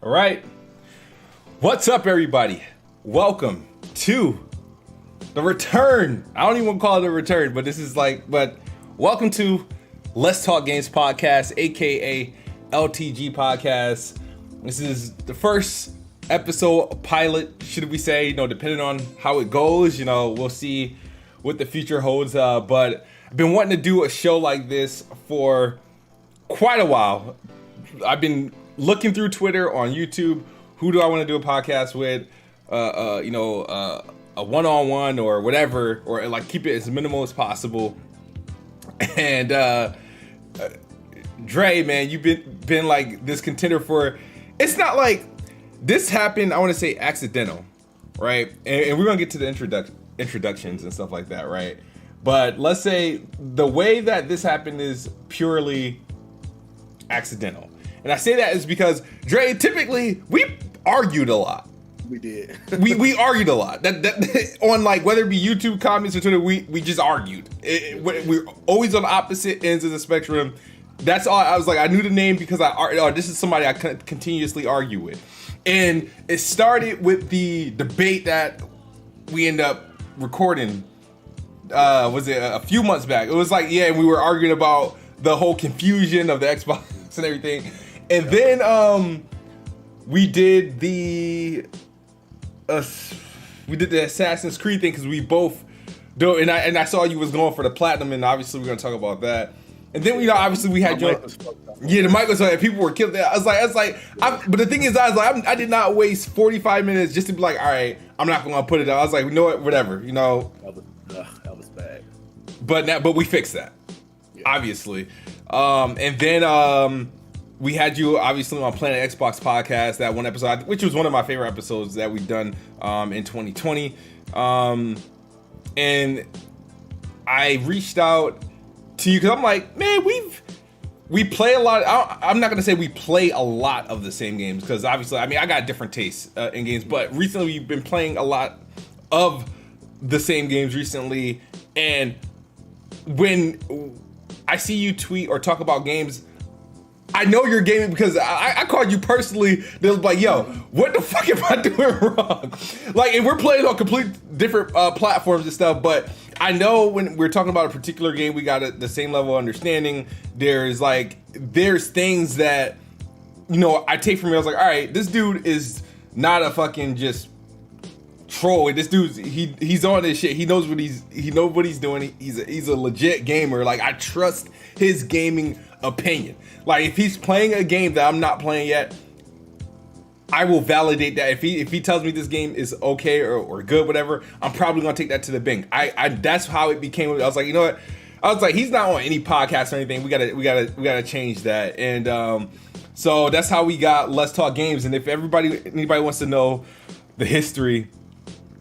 All right. What's up, everybody? Welcome to the return. I don't even call it a return, but welcome to Let's Talk Games podcast, aka LTG podcast. This is the first episode pilot, should we say, depending on how it goes, we'll see what the future holds. But I've been wanting to do a show like this for quite a while. I've been looking through Twitter, on YouTube, who do I want to do a podcast with, a one-on-one or whatever, or like keep it as minimal as possible. And Dre, man, you've been like this contender for, it's not like this happened, I want to say accidental, right? And we're going to get to the introductions and stuff like that, right? But let's say the way that this happened is purely accidental. And I say that is because, Dre, typically, we argued a lot. We did. we argued a lot. That on, like, whether it be YouTube comments or Twitter, we just argued. We're always on opposite ends of the spectrum. That's all. I was like, I knew the name because this is somebody I continuously argue with. And it started with the debate that we end up recording. Was it a few months back? It was like, yeah, we were arguing about the whole confusion of the Xbox and everything. And then we did the Assassin's Creed thing because we both do, and I saw you was going for the platinum, and obviously we're gonna talk about that. And then obviously we had the mic was like, people were killed. I was like, but the thing is, I did not waste 45 minutes just to be like, all right, I'm not gonna put it out. I was like, you know what, whatever, That was bad. But we fixed that, obviously. And then we had you obviously on Planet Xbox podcast, that one episode, which was one of my favorite episodes that we've done in 2020. And I reached out to you because I'm like, man, we play a lot. I'm not gonna say we play a lot of the same games because obviously, I mean, I got different tastes in games, but recently we've been playing a lot of the same games recently. And when I see you tweet or talk about games, I know you're gaming because I called you personally. They was like, yo, what the fuck am I doing wrong? Like, and we're playing on complete different platforms and stuff, but I know when we're talking about a particular game, we got the same level of understanding. There's things that, I take from you. I was like, all right, this dude is not a fucking just troll. This dude's he's on this shit. He knows what he's doing. He's a legit gamer. Like, I trust his gaming opinion. Like, if he's playing a game that I'm not playing yet, I will validate that. If he tells me this game is okay or good, whatever, I'm probably gonna take that to the bank. I that's how it became. I was like, you know what? I was like, he's not on any podcast or anything. We gotta change that. And so that's how we got Let's Talk Games. And if anybody wants to know the history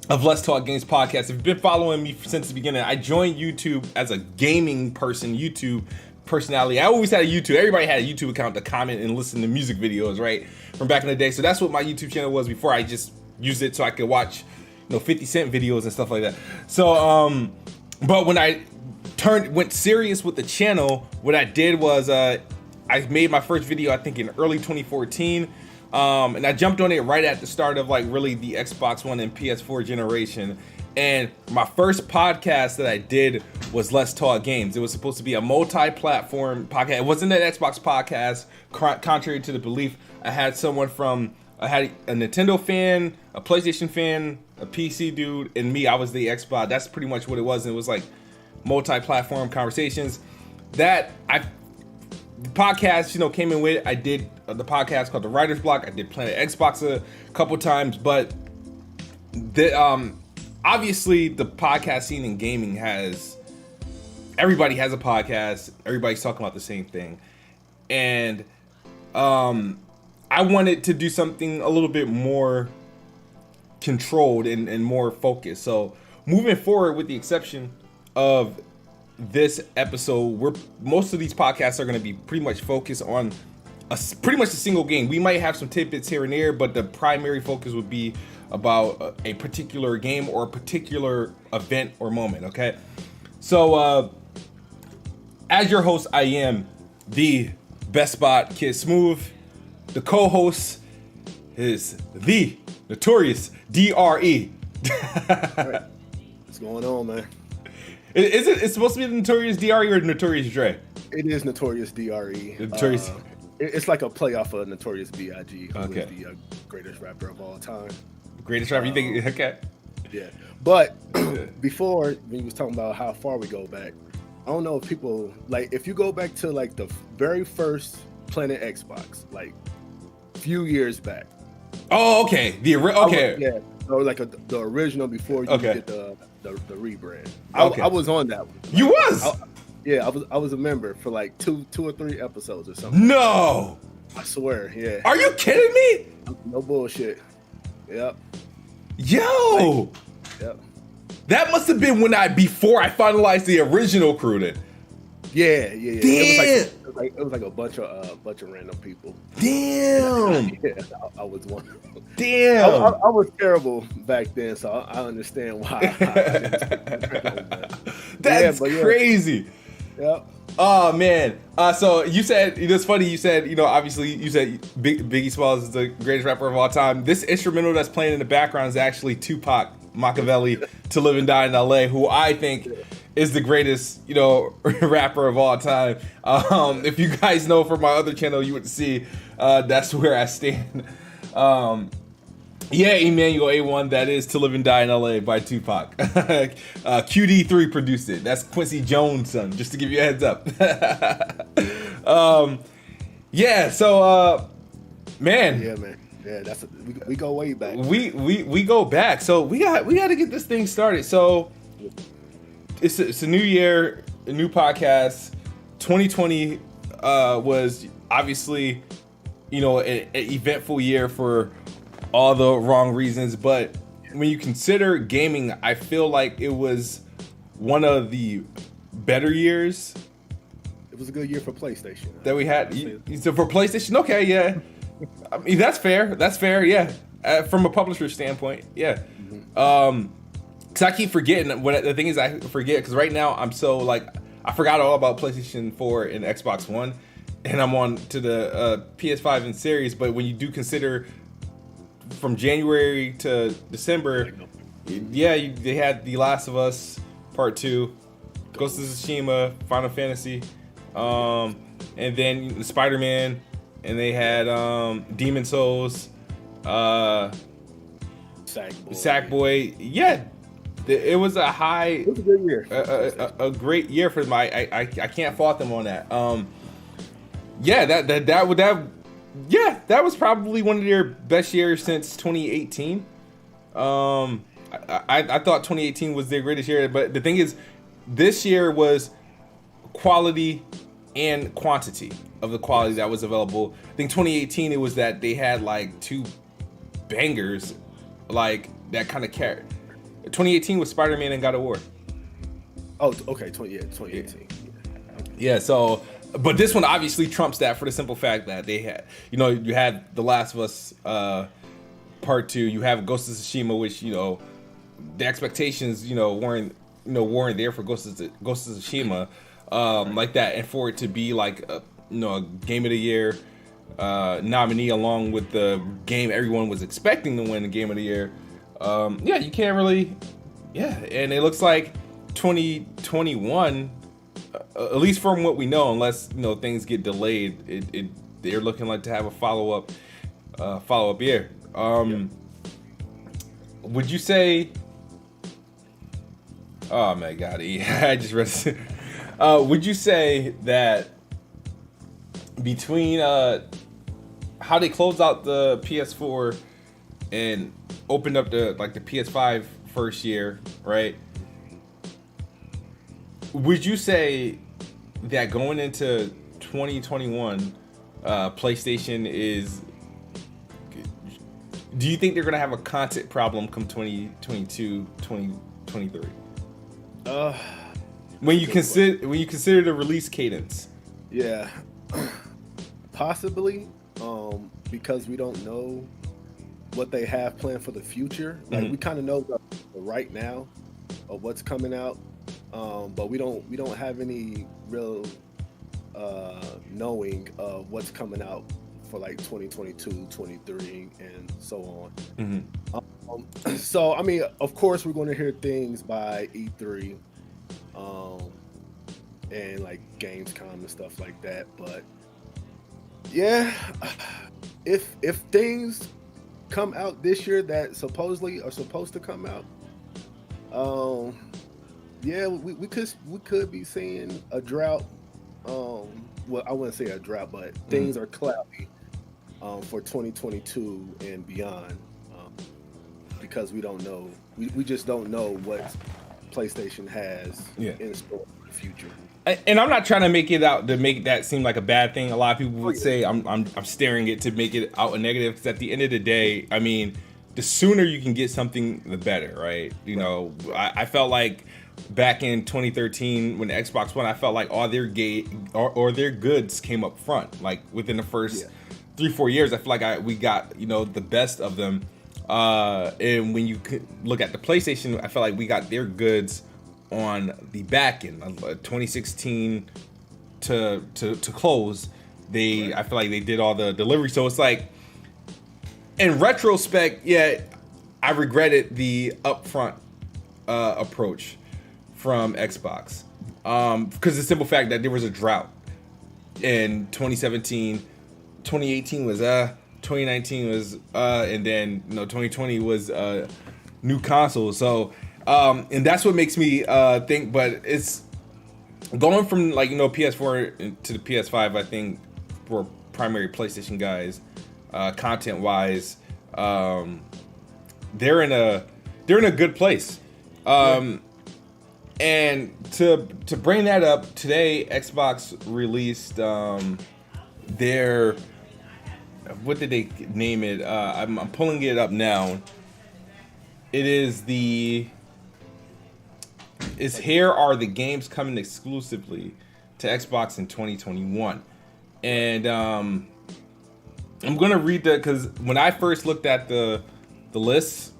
of Let's Talk Games podcast, if you've been following me since the beginning, I joined YouTube as a gaming person, YouTube personality. I always had a YouTube. Everybody had a YouTube account to comment and listen to music videos, right? From back in the day. So that's what my YouTube channel was before I just used it so I could watch, 50 Cent videos and stuff like that. So, but when I went serious with the channel, what I did was, I made my first video, I think in early 2014. And I jumped on it right at the start of like really the Xbox One and PS4 generation. And my first podcast that I did was Let's Talk Games. It was supposed to be a multi-platform podcast. It wasn't an Xbox podcast, contrary to the belief. I had a Nintendo fan, a PlayStation fan, a PC dude, and me. I was the Xbox. That's pretty much what it was. And it was like multi-platform conversations. The podcast, came in with. I did the podcast called The Writer's Block. I did Planet Xbox a couple times, but obviously the podcast scene in gaming everybody has a podcast. Everybody's talking about the same thing. And I wanted to do something a little bit more controlled and more focused. So moving forward, with the exception of this episode, most of these podcasts are going to be pretty much focused on pretty much a single game. We might have some tidbits here and there, but the primary focus would be about a particular game or a particular event or moment, okay? So, as your host, I am the Best Spot Kid Smooth. The co-host is the notorious DRE. Right. What's going on, man? It's supposed to be the Notorious DRE or Notorious Dre? It is Notorious DRE. Notorious. It's like a playoff of Notorious B.I.G., who Okay. is the greatest rapper of all time. Greatest rapper, you think? Okay. Yeah. But before, when you was talking about how far we go back, I don't know if people, like, if you go back to, like, the very first Planet Xbox, like, few years back. Oh, okay. Okay. Yeah. Or like the original before you Okay. did the rebrand. Okay. I was on that one. You was? I was a member for like two or three episodes or something. No. I swear, yeah. Are you kidding me? No bullshit. Yep. Yo. Yep. That must have been before I finalized the original crew then. Yeah. Damn. It was like a bunch of random people. Damn. Yeah, I was one. Damn. I was terrible back then, so I understand why. That's crazy. Yep. Oh man. So you said, it's funny, you said, obviously you said Biggie Smalls is the greatest rapper of all time. This instrumental that's playing in the background is actually Tupac Machiavelli, To Live and Die in LA, who I think is the greatest, rapper of all time. If you guys know from my other channel, you would see that's where I stand. Yeah, Emmanuel A1, that is To Live and Die in LA by Tupac. QD3 produced it. That's Quincy Jones' son, just to give you a heads up. Yeah, so man. Yeah, man. Yeah, we go way back. We go back. So we got to get this thing started. So it's a new year, a new podcast. 2020 was obviously, an eventful year for all the wrong reasons, but when you consider gaming, I feel like it was one of the better years. It was a good year for PlayStation That we had. So for PlayStation, okay, yeah. I mean, that's fair. That's fair, yeah. From a publisher standpoint, yeah. Because I keep forgetting. The thing is, I forget because right now I'm so I forgot all about PlayStation 4 and Xbox One, and I'm on to the PS5 and Series. But when you do consider from January to December, yeah, they had The Last of Us Part 2, Ghost of Tsushima, Final Fantasy, and then Spider-Man, and they had Demon Souls, Sackboy. Yeah, it was a high. It was a good year. A great year for them. I can't fault them on that. Yeah, that was probably one of their best years since 2018. I thought 2018 was their greatest year, but the thing is, this year was quality and quantity of the quality that was available. I think 2018 it was that they had like two bangers, like that kind of carried. 2018 was Spider-Man and God of War. Oh, okay, 2018. Yeah, so. But this one obviously trumps that for the simple fact that they had, you had The Last of Us Part 2, you have Ghost of Tsushima, which, the expectations, weren't there for Ghost of Tsushima like that, and for it to be like a Game of the Year nominee along with the game everyone was expecting to win the Game of the Year. Yeah, you can't really, and it looks like 2021. At least from what we know, unless things get delayed, they're looking like to have a follow up year. Would you say? Oh my God, I just read this. Would you say that between how they closed out the PS4 and opened up the PS5 first year, right? Would you say that going into 2021, PlayStation is... Do you think they're going to have a content problem come 2022, 2023? When you consider the release cadence? Yeah, possibly, because we don't know what they have planned for the future. Like we kind of know the right now of what's coming out. But we don't have any real knowing of what's coming out for like 2022, 23, and so on. Mm-hmm. So, I mean, of course, we're going to hear things by E3 and like Gamescom and stuff like that. But yeah, if things come out this year that supposedly are supposed to come out, yeah, we could be seeing a drought. Well, I wouldn't say a drought, but things are cloudy for 2022 and beyond, because we don't know. We just don't know what PlayStation has in store for the future. And I'm not trying to make it out to make that seem like a bad thing. A lot of people would say I'm staring it to make it out a negative, because at the end of the day, I mean, the sooner you can get something, the better, right? You know, I felt like back in 2013 when the Xbox One, I felt like all their their goods came up front. Like within the first 3-4 years, I feel like we got, you know, the best of them. And when you look at the PlayStation, I felt like we got their goods on the back end. 2016 to close, I feel like they did all the delivery. So it's like, in retrospect, I regretted the upfront approach from Xbox, because the simple fact that there was a drought in 2017, 2018 was 2019 was and then 2020 was new consoles. So and that's what makes me think. But it's going from like PS4 to the PS5. I think for primary PlayStation guys, content wise, they're in a good place. And to bring that up, today Xbox released their, what did they name it? I'm pulling it up now. It is here are the games coming exclusively to Xbox in 2021. And I'm gonna read that, because when I first looked at the list,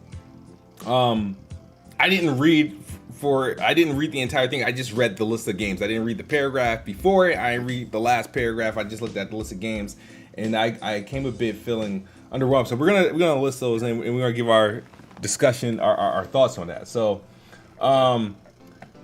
I didn't read the entire thing. I just read the list of games. I didn't read the paragraph before it. I didn't read the last paragraph. I just looked at the list of games, and I came a bit feeling underwhelmed. So we're gonna list those, and we're gonna give our discussion, our thoughts on that. So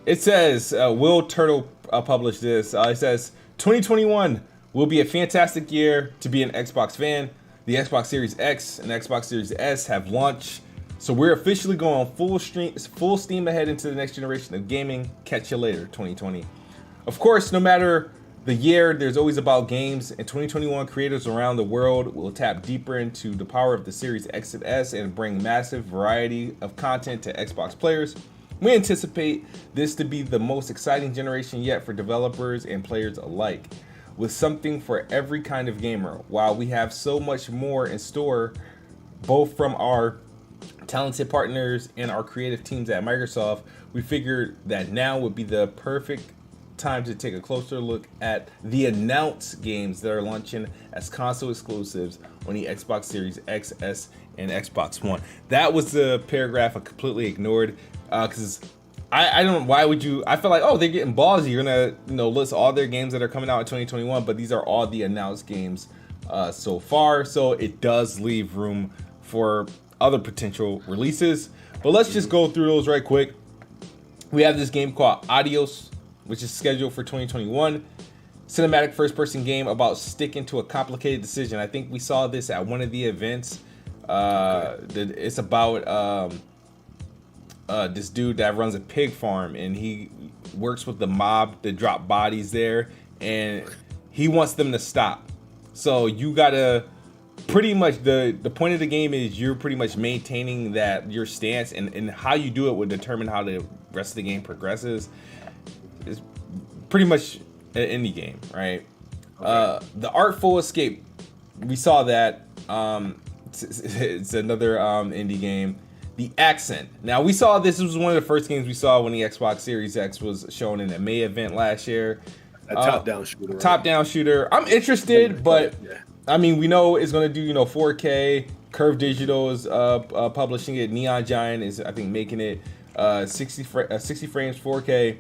it says, Will Turtle published this. It says 2021 will be a fantastic year to be an Xbox fan. The Xbox Series X and Xbox Series S have launched, so we're officially going full steam ahead into the next generation of gaming. Catch you later, 2020. Of course, no matter the year, there's always about games. In 2021, creators around the world will tap deeper into the power of the Series X and S and bring massive variety of content to Xbox players. We anticipate this to be the most exciting generation yet for developers and players alike, with something for every kind of gamer. While we have so much more in store, both from our talented partners and our creative teams at Microsoft, we figured that now would be the perfect time to take a closer look at the announced games that are launching as console exclusives on the Xbox Series X, S, and Xbox One. That was the paragraph I completely ignored, because I don't know, why would you? I feel like, oh, they're getting ballsy. You're gonna list all their games that are coming out in 2021, but these are all the announced games so far. So it does leave room for other potential releases. But let's just go through those right quick. We have this game called Adios, which is scheduled for 2021. Cinematic first-person game about sticking to a complicated decision. I think we saw this at one of the events. It's about this dude that runs a pig farm, and he works with the mob to drop bodies there, and he wants them to stop. So you gotta pretty much, the point of the game is you're pretty much maintaining that your stance, and how you do it would determine how the rest of the game progresses. It's pretty much an indie game, right? Okay. The Artful Escape, we saw that. It's another indie game. The Accent. Now we saw this was one of the first games we saw when the Xbox Series X was shown in a May event last year. A top-down shooter. Right? Top-down shooter. I'm interested, but I mean, we know it's going to do 4K. Curve Digital is publishing it. Neon Giant is, I think, making it 60 frames 4K.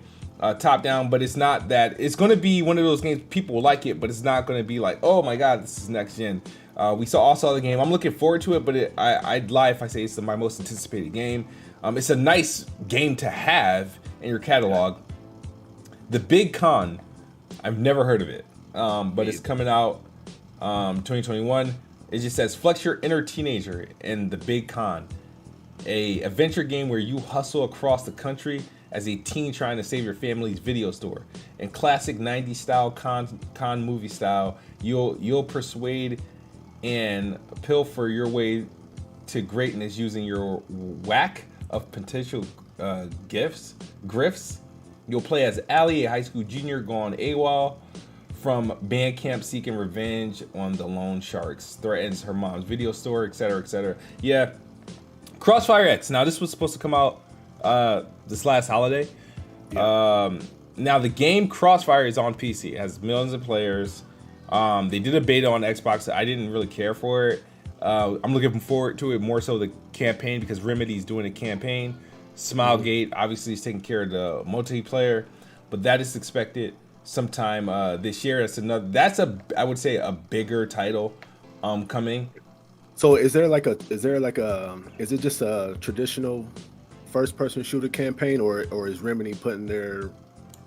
top down, but it's not that. It's going to be one of those games people will like it, but it's not going to be like, oh my god, this is next gen. We also saw the game. I'm looking forward to it, but I'd lie if I say it's my most anticipated game. It's a nice game to have in your catalog. The Big Con, I've never heard of it, but it's coming out 2021. It just says flex your inner teenager in The Big Con, a adventure game where you hustle across the country as a teen trying to save your family's video store. In classic 90s style con movie style, you'll persuade and pilfer your way to greatness using your whack of potential grifts. You'll play as Allie, a high school junior gone AWOL from band camp seeking revenge on the loan sharks, threatens her mom's video store, etc., etc. Yeah, Crossfire X. Now this was supposed to come out this last holiday. Yeah. Now the game Crossfire is on PC. It has millions of players. They did a beta on Xbox. I didn't really care for it. I'm looking forward to it more so the campaign because Remedy's doing a campaign. Smilegate obviously is taking care of the multiplayer, but that is expected sometime this year. I would say a bigger title coming. So is it just a traditional first person shooter campaign, or is Remedy putting their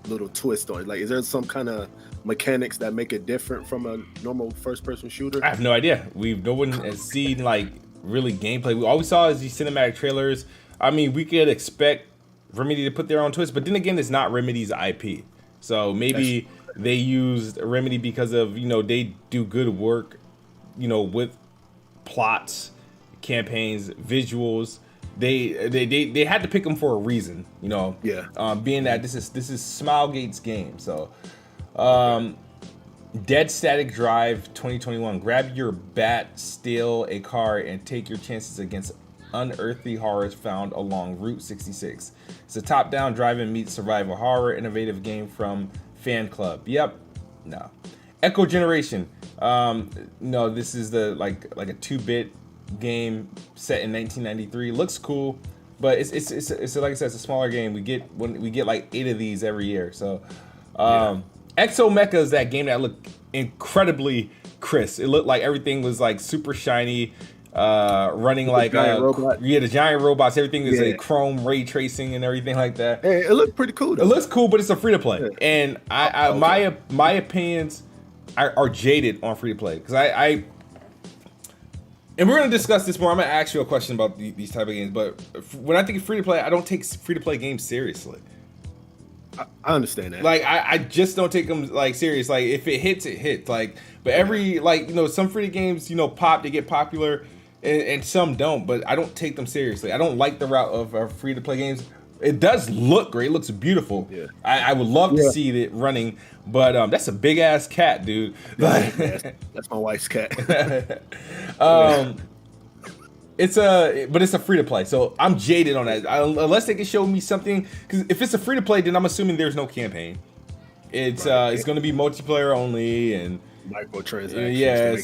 little twist on it? Like, is there some kind of mechanics that make it different from a normal first person shooter? I have no idea. No one has seen like really gameplay. All we saw is these cinematic trailers. I mean, we could expect Remedy to put their own twist, but then again, it's not Remedy's IP. So maybe they used Remedy because of, they do good work, with plots, campaigns, visuals. They had to pick them for a reason, Yeah. Being that this is Smilegate's game. So, Dead Static Drive 2021. Grab your bat, steal a car, and take your chances against unearthly horrors found along Route 66. It's a top-down drive-in meets survival horror innovative game from Fan Club. Yep. No. Echo Generation. No, this is the like a 2-bit game set in 1993. Looks cool, but it's like I said, it's a smaller game. We get like 8 of these every year. So, Exo Mecha is that game that looked incredibly crisp. It looked like everything was like super shiny. Running like the giant robots. Everything is a chrome ray tracing and everything like that. Hey, it looked pretty cool though. It looks cool, but it's a free to play, and my opinions are jaded on free to play because I and we're gonna discuss this more. I'm gonna ask you a question about these type of games, but when I think of free to play, I don't take free to play games seriously. I understand that. Like I just don't take them like serious. Like if it hits, it hits. Like but every some free to games they get popular. And some don't, but I don't take them seriously. I don't like the route of free to play games. It does look great. It looks beautiful. Yeah. I would love to see it running, but that's a big ass cat, dude. That's my wife's cat. It's a free to play, so I'm jaded on that. Unless they can show me something, because if it's a free to play, then I'm assuming there's no campaign. It's going to be multiplayer only and microtransactions.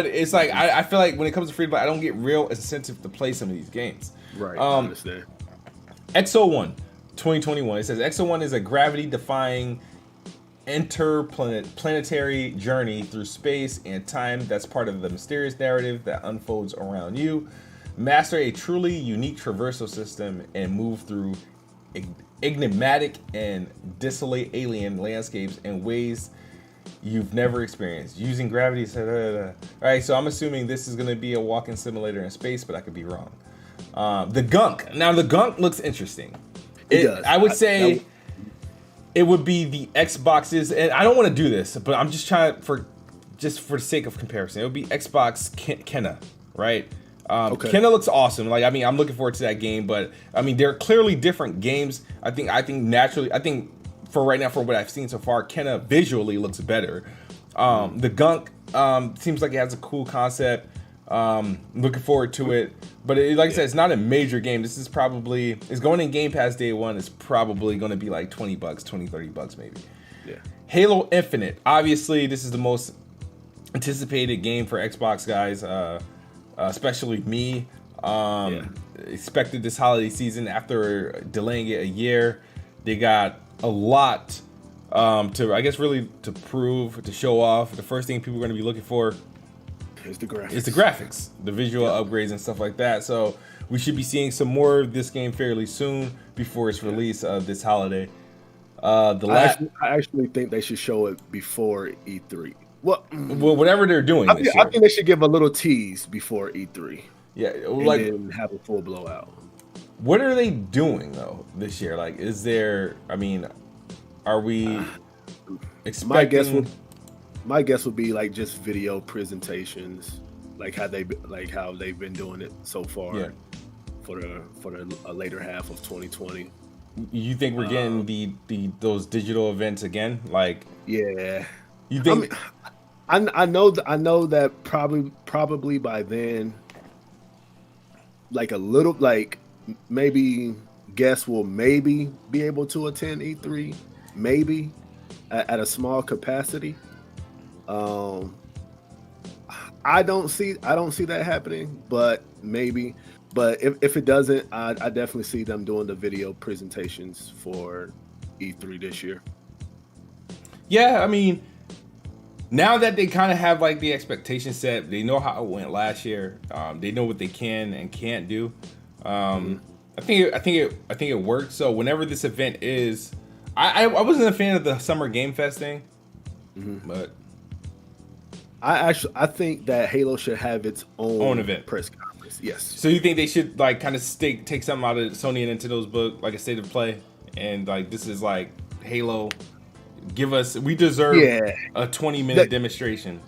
It's like I feel like when it comes to free to play, I don't get real incentive to play some of these games. Right. I understand. X01 2021. It says X01 is a gravity-defying interplanetary journey through space and time that's part of the mysterious narrative that unfolds around you. Master a truly unique traversal system and move through enigmatic and desolate alien landscapes in ways you've never experienced. Using gravity. All right, so I'm assuming this is going to be a walking simulator in space, but I could be wrong. The Gunk. Now, the Gunk looks interesting. It does. I would say it would be the Xboxes, and I don't want to do this, but I'm just trying for the sake of comparison. It would be Xbox Kenna, right? Kenna looks awesome. Like, I mean, I'm looking forward to that game, but I mean, they're clearly different games. I think for right now, for what I've seen so far, Kenna visually looks better. The Gunk seems like it has a cool concept. Looking forward to it. But like I said, it's not a major game. This is it's going in Game Pass day one. It's probably going to be like $20, $30 maybe. Yeah. Halo Infinite. Obviously, this is the most anticipated game for Xbox guys, especially me. Expected this holiday season after delaying it a year. They got a lot to, I guess, really to prove, to show off. The first thing people are going to be looking for is the graphics, the visual upgrades and stuff like that. So we should be seeing some more of this game fairly soon before its release this holiday. I actually think they should show it before E3. Well, whatever they're doing this year. I think they should give a little tease before E3. Yeah, like then have a full blowout. What are they doing though this year? Like, is there? I mean, are we expecting? My guess would be like just video presentations, like how they've been doing it so far. Yeah. For the later half of 2020. You think we're getting those digital events again? Like, yeah. You think? I know that probably by then, like a little, like maybe guests will maybe be able to attend E3, maybe at a small capacity. I don't see that happening, but maybe. But if it doesn't, I definitely see them doing the video presentations for E3 this year. Yeah, I mean, now that they kind of have like the expectation set, they know how it went last year. They know what they can and can't do. I think it worked. So whenever this event is, I wasn't a fan of the Summer Game Fest thing, but I think that Halo should have its own event, press conference. Yes. So you think they should like kind of take something out of Sony and Nintendo's book, like a state of play, and like this is like Halo. We deserve a 20-minute demonstration,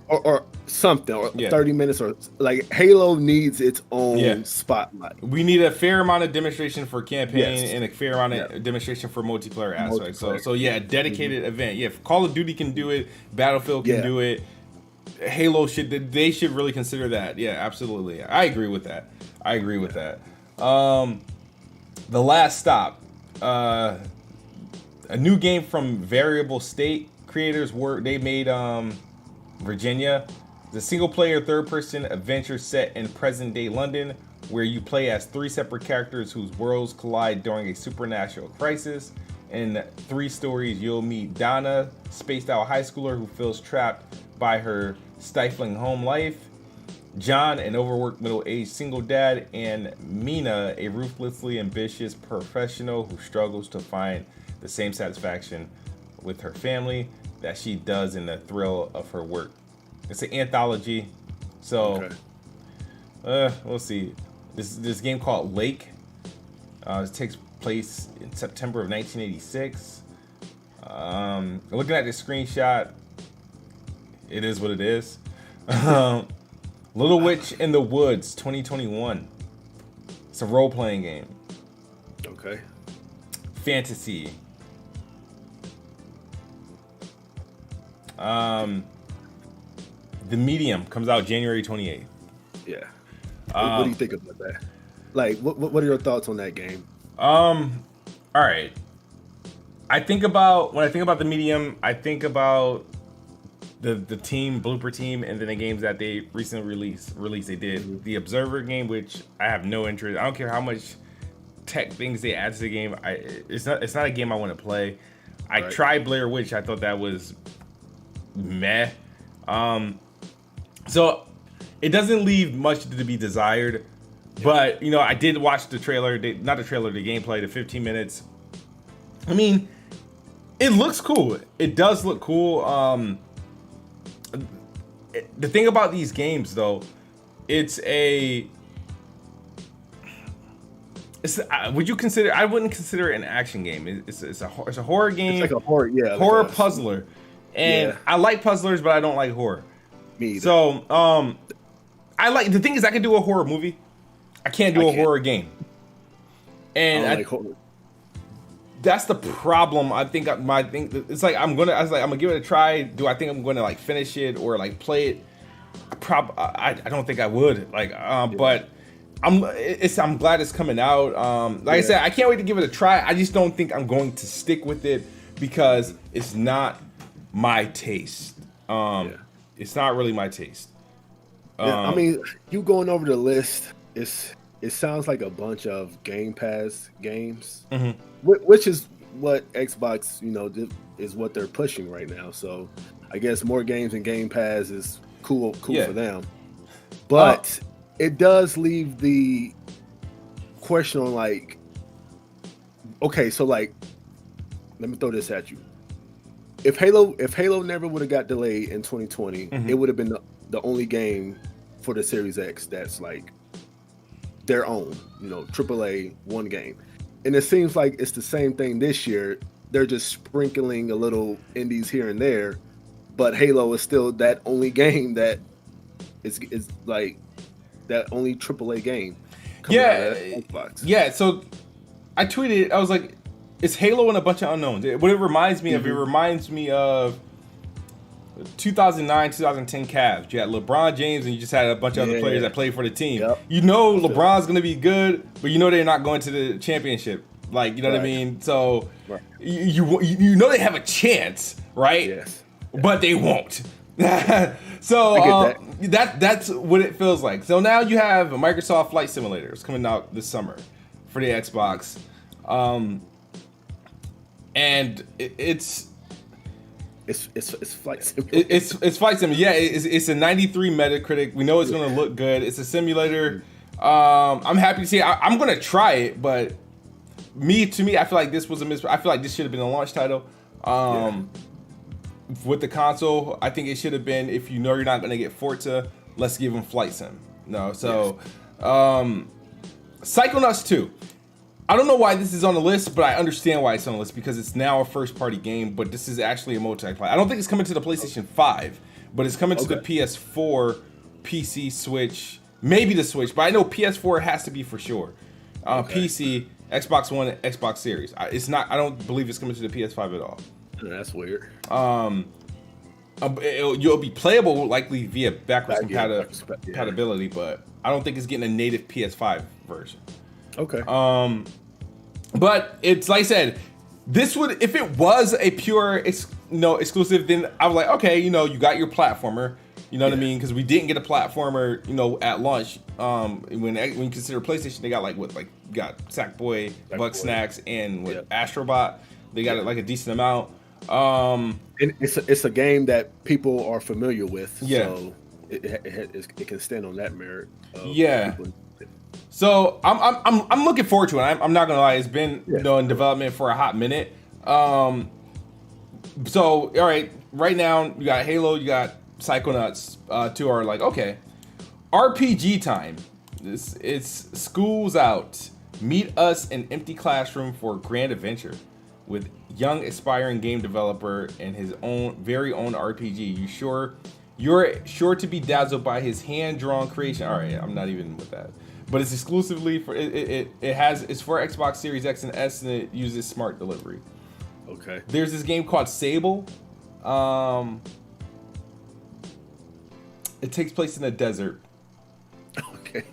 or something, or 30 minutes, or like Halo needs its own spotlight. We need a fair amount of demonstration for campaign and a fair amount of demonstration for multiplayer aspects. So a dedicated event. Yeah, if Call of Duty can do it, Battlefield can do it. Halo should really consider that. Yeah, absolutely. I agree with that. The Last Stop, a new game from Variable State creators. They made Virginia, the single player third person adventure set in present day London, where you play as 3 separate characters whose worlds collide during a supernatural crisis. In 3 stories, you'll meet Donna, spaced out high schooler who feels trapped by her stifling home life, John, an overworked middle-aged single dad, and Mina, a ruthlessly ambitious professional who struggles to find the same satisfaction with her family that she does in the thrill of her work. It's an anthology, so we'll see. This game called Lake. It takes place in September of 1986. Looking at the screenshot, it is what it is. Little Witch in the Woods 2021. It's a role-playing game. Okay. Fantasy. The Medium comes out January 28th. Yeah. What do you think about that? Like, what are your thoughts on that game? All right. When I think about the Medium, I think about the team, Blooper Team, and then the games that they recently released. They did the Observer game, which I have no interest. I don't care how much tech things they add to the game. It's not a game I want to play. I tried Blair Witch. I thought that was meh. So it doesn't leave much to be desired. But I did watch the trailer. The gameplay, the 15 minutes. I mean, it looks cool. It does look cool. The thing about these games, though, would you consider? I wouldn't consider it an action game. It's a horror game. It's like a horror, horror puzzler, and I like puzzlers, but I don't like horror. Me either. So, the thing is, I can do a horror movie. I can't do a horror game, and I don't like horror. That's the problem. I think it's like I'm gonna give it a try. Do I think I'm gonna like finish it or like play it? I don't think I would. But I'm glad it's coming out. I said, I can't wait to give it a try. I just don't think I'm going to stick with it because it's not my taste. It's not really my taste. I mean, you going over the list, it sounds like a bunch of GamePass games, which is what Xbox, is what they're pushing right now. So I guess more games in Game Pass is cool for them. But it does leave the question on like, okay, so like, let me throw this at you. If Halo never would have got delayed in 2020, it would have been the only game for the Series X that's like their own, AAA one game. And it seems like it's the same thing this year. They're just sprinkling a little indies here and there, but Halo is still that only game that is like that only AAA game. Yeah. So I tweeted, I was like, it's Halo and a bunch of unknowns. What it reminds me of 2009, 2010 Cavs. You had LeBron James and you just had a bunch of other players that played for the team. Yep. LeBron's going to be good, but they're not going to the championship. Like, you know what I mean? So you know they have a chance, right? Yes. But they won't. So that's what it feels like. So now you have a Microsoft Flight Simulator. It's coming out this summer for the Xbox. And it's Flight Simulator. It's Flight Simulator. Yeah, it's a 93 Metacritic. We know it's going to look good. It's a simulator. I'm happy to see it. I'm going to try it, but to me, I feel like this was I feel like this should have been a launch title. With the console, I think it should have been, if you know you're not going to get Forza, let's give them Flight Sim. No, so Psychonauts 2. I don't know why this is on the list, but I understand why it's on the list, because it's now a first-party game, but this is actually a multiplayer. I don't think it's coming to the PlayStation 5, but it's coming to the PS4, PC, Switch, maybe the Switch, but I know PS4 has to be for sure. PC, Xbox One, Xbox Series. It's not. I don't believe it's coming to the PS5 at all. That's weird. You'll be playable likely via backwards compatibility, but I don't think it's getting a native PS5 version. Okay. But it's like I said, this would, if it was a pure exclusive, then I was like, okay, you got your platformer, what I mean? Because we didn't get a platformer, at launch. When you consider PlayStation, they got got Sackboy, Bugsnax, and Astrobot. They got like a decent amount. And it's a game that people are familiar with, so it can stand on that merit. So I'm looking forward to it. I'm not gonna lie, it's been in development for a hot minute. So all right now you got Halo, you got Psychonauts. Two are like, okay, RPG time. It's school's out. Meet us in empty classroom for a grand adventure with young aspiring game developer and his very own RPG. You're sure to be dazzled by his hand-drawn creation. All right, I'm not even with that. But it's exclusively for it's for Xbox Series X and S, and it uses smart delivery. Okay. There's this game called Sable. It takes place in the desert. Okay.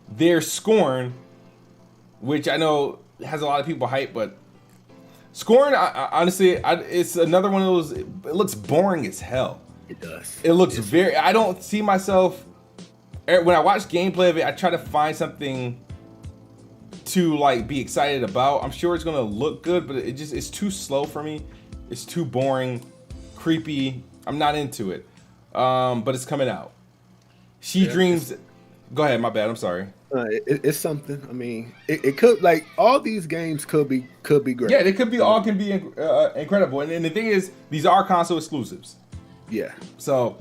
There's Scorn, which I know has a lot of people hype, but Scorn, honestly, it's another one of those. It looks boring as hell. It does. It looks I don't see myself. When I watch gameplay of it, I try to find something to be excited about. I'm sure it's gonna look good, but it's too slow for me. It's too boring, creepy. I'm not into it. But it's coming out. She Dreams. Go ahead, my bad. I'm sorry. It's something. I mean, it could all these games could be great. Yeah, they could be all can be incredible. And the thing is, these are console exclusives. Yeah. So,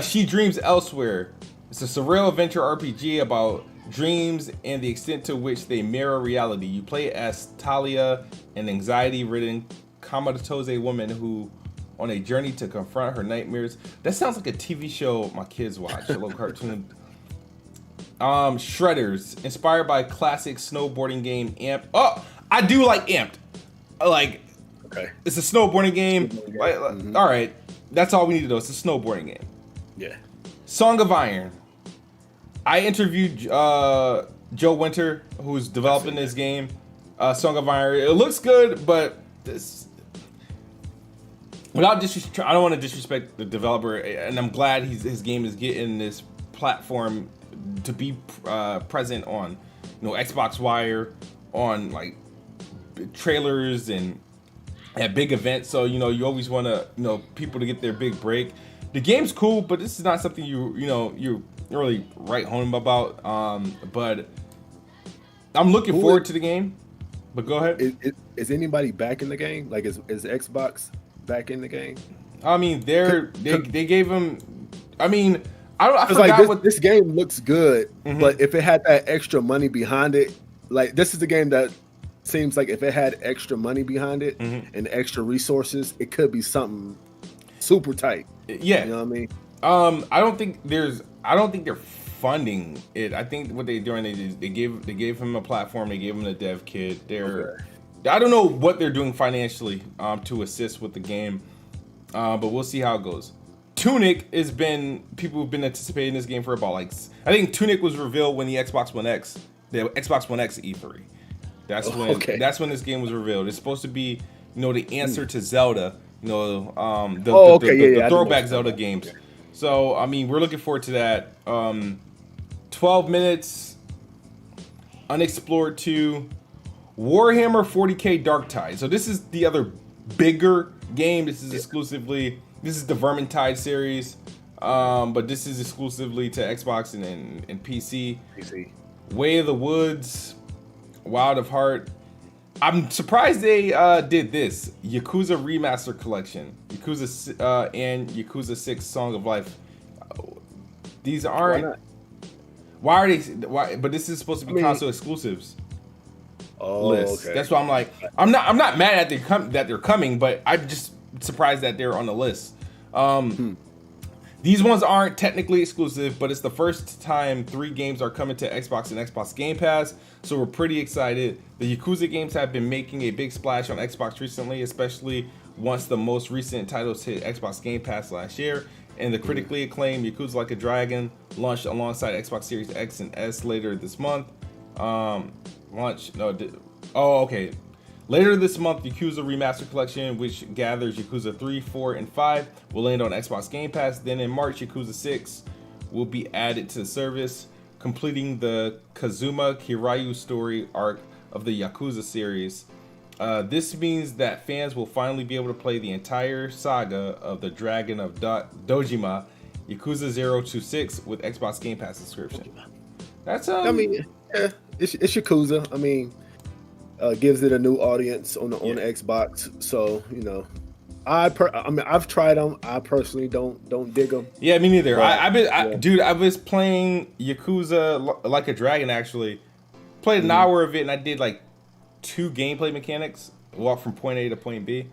She Dreams Elsewhere. It's a surreal adventure RPG about dreams and the extent to which they mirror reality. You play as Talia, an anxiety-ridden, comatose woman who, on a journey to confront her nightmares. That sounds like a TV show my kids watch, a little cartoon. Shredders, inspired by classic snowboarding game Amped. Oh, I do like Amped. Okay. It's a snowboarding game. All right, that's all we need to know. It's a snowboarding game. Yeah. Song of Iron. I interviewed Joe Winter, who's developing this game. Song of Iron. It looks good, but this. Without disrespect, I don't want to disrespect the developer, and I'm glad his game is getting this platform to be present on, Xbox Wire, on trailers and at big events. So you always want to people to get their big break. The game's cool, but this is not something you really write home about. But I'm looking forward to the game. But go ahead. Is anybody back in the game? Like, is Xbox back in the game? I mean, they gave him. I mean, I forgot like what this game looks good, but if it had that extra money behind it, like this is the game that seems like if it had extra money behind it and extra resources, it could be something super tight. Yeah, you know what I mean. I don't think they're funding it. I think what they're doing is they gave him a platform, they gave him a dev kit. I don't know what they're doing financially to assist with the game, but we'll see how it goes. Tunic people have been anticipating this game for about I think Tunic was revealed when the Xbox One X E3. That's when this game was revealed. It's supposed to be the answer to Zelda, the throwback Zelda games. Yeah. So I mean, we're looking forward to that. 12 minutes, Unexplored 2, Warhammer 40K Dark Tide. So this is the other bigger game. This is the Vermintide series, but this is exclusively to Xbox and PC. Way of the Woods, Wild of Heart. I'm surprised they did this. Yakuza Remaster Collection, Yakuza and Yakuza 6 Song of Life. These aren't. Why not? Why are they? Why? But this is supposed to be console exclusives. List. Okay. That's why I'm like, I'm not mad that they're coming, but I'm just surprised that they're on the list. These ones aren't technically exclusive, but it's the first time 3 games are coming to Xbox and Xbox Game Pass, so we're pretty excited. The Yakuza games have been making a big splash on Xbox recently, especially once the most recent titles hit Xbox Game Pass last year, and the critically acclaimed Yakuza Like a Dragon launched alongside Xbox Series X and S later this month. Later this month, Yakuza Remaster Collection, which gathers Yakuza 3, 4, and 5, will land on Xbox Game Pass. Then in March, Yakuza 6 will be added to the service, completing the Kazuma Kiryu story arc of the Yakuza series. This means that fans will finally be able to play the entire saga of the Dragon of Dojima, Yakuza 0 to 6, with Xbox Game Pass subscription. That's it's Yakuza. I mean, gives it a new audience on the Xbox. So I've tried them. I personally don't dig them. Yeah, me neither. But, I was playing Yakuza Like a Dragon. Actually, played an hour of it, and I did 2 gameplay mechanics. Walk from point A to point B.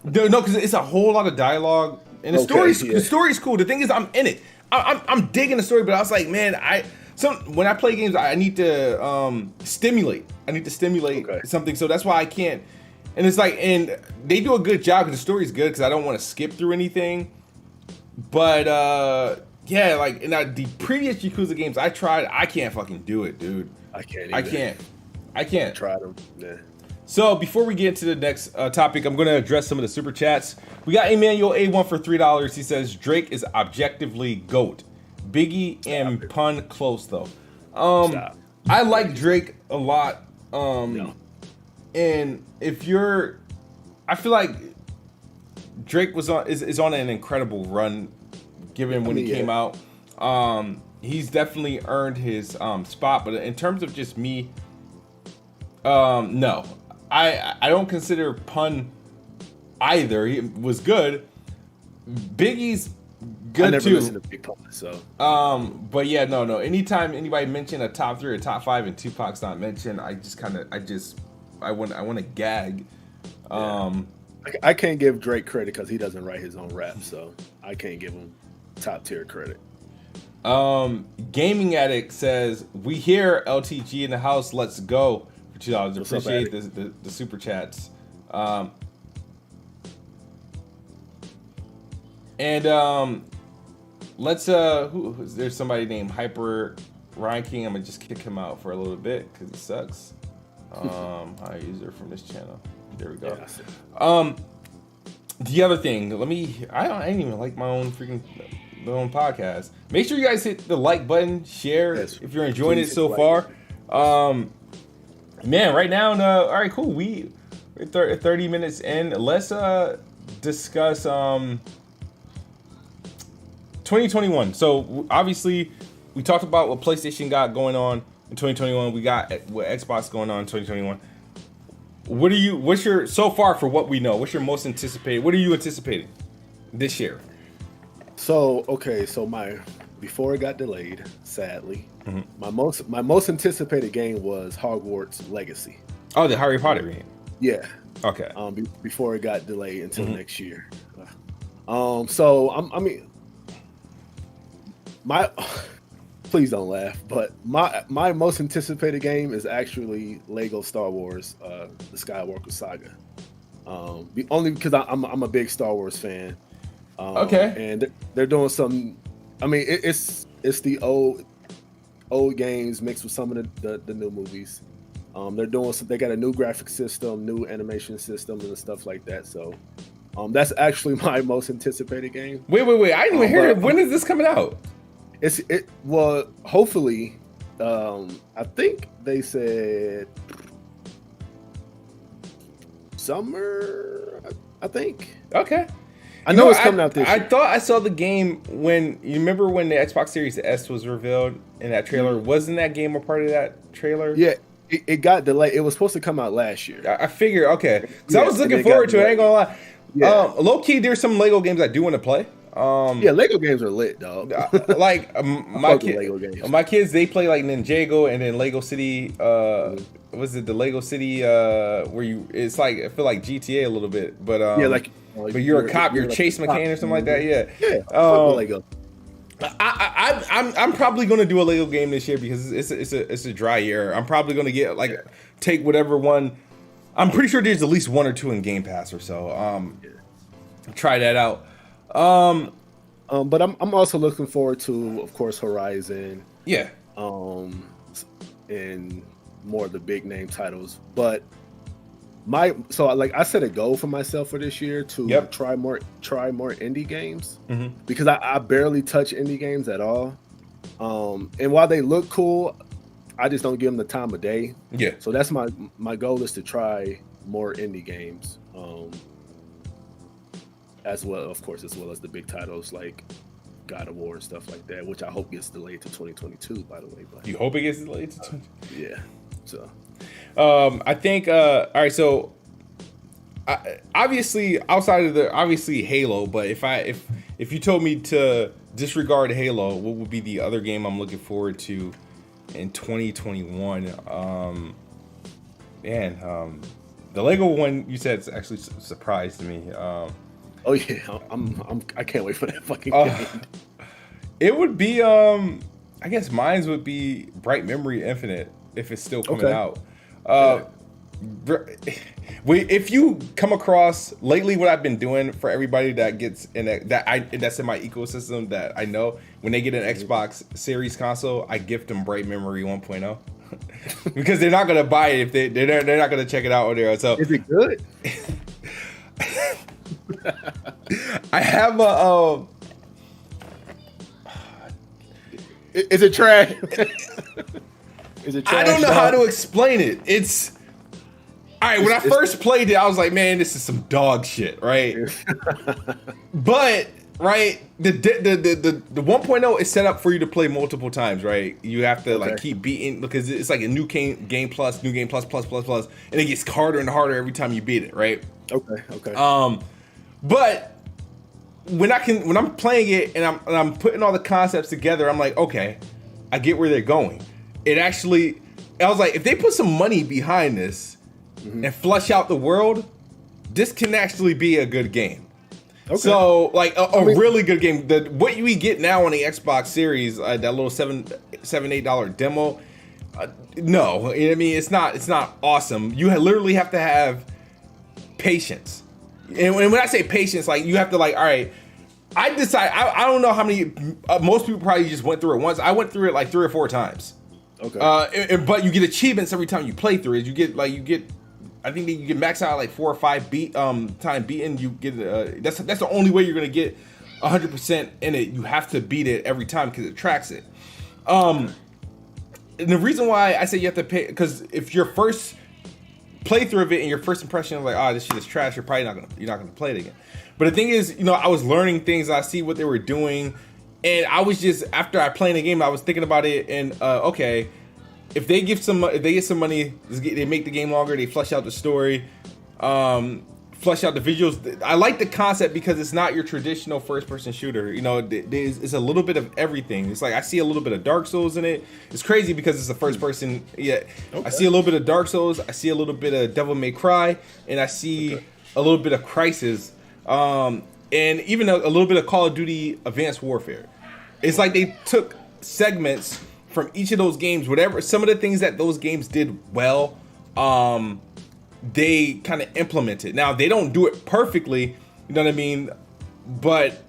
No, because it's a whole lot of dialogue, and the story's cool. The thing is, I'm in it. I'm digging the story, but I was like, man, when I play games, I need to stimulate. I need to stimulate something, so that's why I can't. And it's and they do a good job because the story's good because I don't want to skip through anything. But in the previous Yakuza games I tried, I can't fucking do it, dude. I can't. I can't. Try them. Yeah. So before we get into the next topic, I'm going to address some of the super chats. We got Emmanuel A1 for $3. He says Drake is objectively GOAT. Biggie and pun close though. I like Drake a lot. And I feel like Drake is on an incredible run, given when he came out. He's definitely earned his spot, but in terms of just me, no, I don't consider pun either. He was good. Biggie's good I never too. listened to Big Pun, so. But yeah, no. Anytime anybody mention a top 3 or top 5 and Tupac's not mentioned, I want to gag. I can't give Drake credit because he doesn't write his own rap, so I can't give him top tier credit. Gaming Addict says, we hear LTG in the house, let's go for $2. Appreciate the super chats. Let's there's somebody named Hyper Ryan King. I'm gonna just kick him out for a little bit because he sucks. High user from this channel. There we go. The other thing, I didn't even like my own podcast. Make sure you guys hit the like button, share if you're enjoying it so far. Man, right now, all right, cool. We're 30 minutes in. Let's discuss 2021. So obviously, we talked about what PlayStation got going on in 2021. We got what Xbox going on in 2021. What's your, so far for what we know, what's your most anticipated? What are you anticipating this year? So before it got delayed, sadly, my most anticipated game was Hogwarts Legacy. Oh, the Harry Potter game. Yeah. Okay. Before it got delayed until next year. So please don't laugh, but my most anticipated game is actually Lego Star Wars, the Skywalker Saga. Only because I'm a big Star Wars fan. Okay. And they're doing some. I mean, it's the old games mixed with some of the new movies. They're doing some. They got a new graphic system, new animation system, and stuff like that. So, that's actually my most anticipated game. Wait! I didn't even hear it. When is this coming out? Well, hopefully, I think they said summer. I think. Okay. I know it's coming out this year. I thought I saw the game when, you remember when the Xbox Series S was revealed in that trailer? Wasn't that game a part of that trailer? Yeah, it got delayed. It was supposed to come out last year. I figured, okay. Because I was looking forward to it, I ain't gonna lie. Yeah. Low key, there's some Lego games I do want to play. Yeah, Lego games are lit, dog. Like my kids, they play like Ninjago and then Lego City. Was it the Lego City where it's like, I feel like GTA a little bit, but yeah, but you're a cop, you're a chase mechanic or something like that. Yeah. Lego. I'm probably gonna do a Lego game this year because it's a dry year. I'm probably gonna get take whatever one. I'm pretty sure there's at least one or two in Game Pass or so. Try that out. But I'm also looking forward to, of course, Horizon. Yeah. And more of the big name titles. But I set a goal for myself for this year to try more indie games, because I barely touch indie games at all. And while they look cool, I just don't give them the time of day. Yeah. So that's my goal, is to try more indie games. As well as the big titles like God of War and stuff like that, which I hope gets delayed to 2022, by the way. But you hope it gets delayed to 2022? Yeah. So I think all right, so obviously outside of Halo, but if you told me to disregard Halo, what would be the other game I'm looking forward to in 2021? The Lego one you said actually surprised me. Oh yeah, I can't wait for that fucking game. It would be I guess mine would be Bright Memory Infinite if it's still coming out. If you come across lately, what I've been doing for everybody that gets in that's in my ecosystem that I know, when they get an Xbox Series console, I gift them Bright Memory 1.0 because they're not gonna buy it if they're not gonna check it out on there. So is it good? I have a. Is it trash? Is it trash? I don't know how to explain it. It's all right. When I first played it, I was like, "Man, this is some dog shit," right? But right, the 1.0 is set up for you to play multiple times, right? You have to keep beating, because it's like a new game plus, and it gets harder and harder every time you beat it, right? Okay. But when I'm playing it and I'm putting all the concepts together, I'm like, okay, I get where they're going. I was like, if they put some money behind this and flush out the world, this can actually be a good game. Okay. So like a really good game. What we get now on the Xbox Series, that little $7-8 demo, no, I mean it's not awesome. You literally have to have patience. And when I say patience, like you have to all right, I don't know how many, most people probably just went through it once. I went through it like 3 or 4 times. Okay. But you get achievements every time you play through it. I think that you get max out like 4 or 5 time beaten. You get that's the only way you're gonna get 100% in it. You have to beat it every time because it tracks it. And the reason why I say you have to pay, because if your first playthrough of it and your first impression of like, oh, this shit is trash, you're probably not gonna play it again. But the thing is, you know, I was learning things, I see what they were doing, and I was just, after I played the game, I was thinking about it, and okay, if they get some money, they make the game longer, they flesh out the story, flesh out the visuals. I like the concept because it's not your traditional first-person shooter. You know, it's a little bit of everything. It's like I see a little bit of Dark Souls in it. It's crazy because it's a first-person. Yeah, okay. I see a little bit of Dark Souls. I see a little bit of Devil May Cry, and I see a little bit of Crysis, and even a little bit of Call of Duty Advanced Warfare. It's like they took segments from each of those games, whatever. Some of the things that those games did well. They kind of implement it. Now, they don't do it perfectly, you know what I mean? But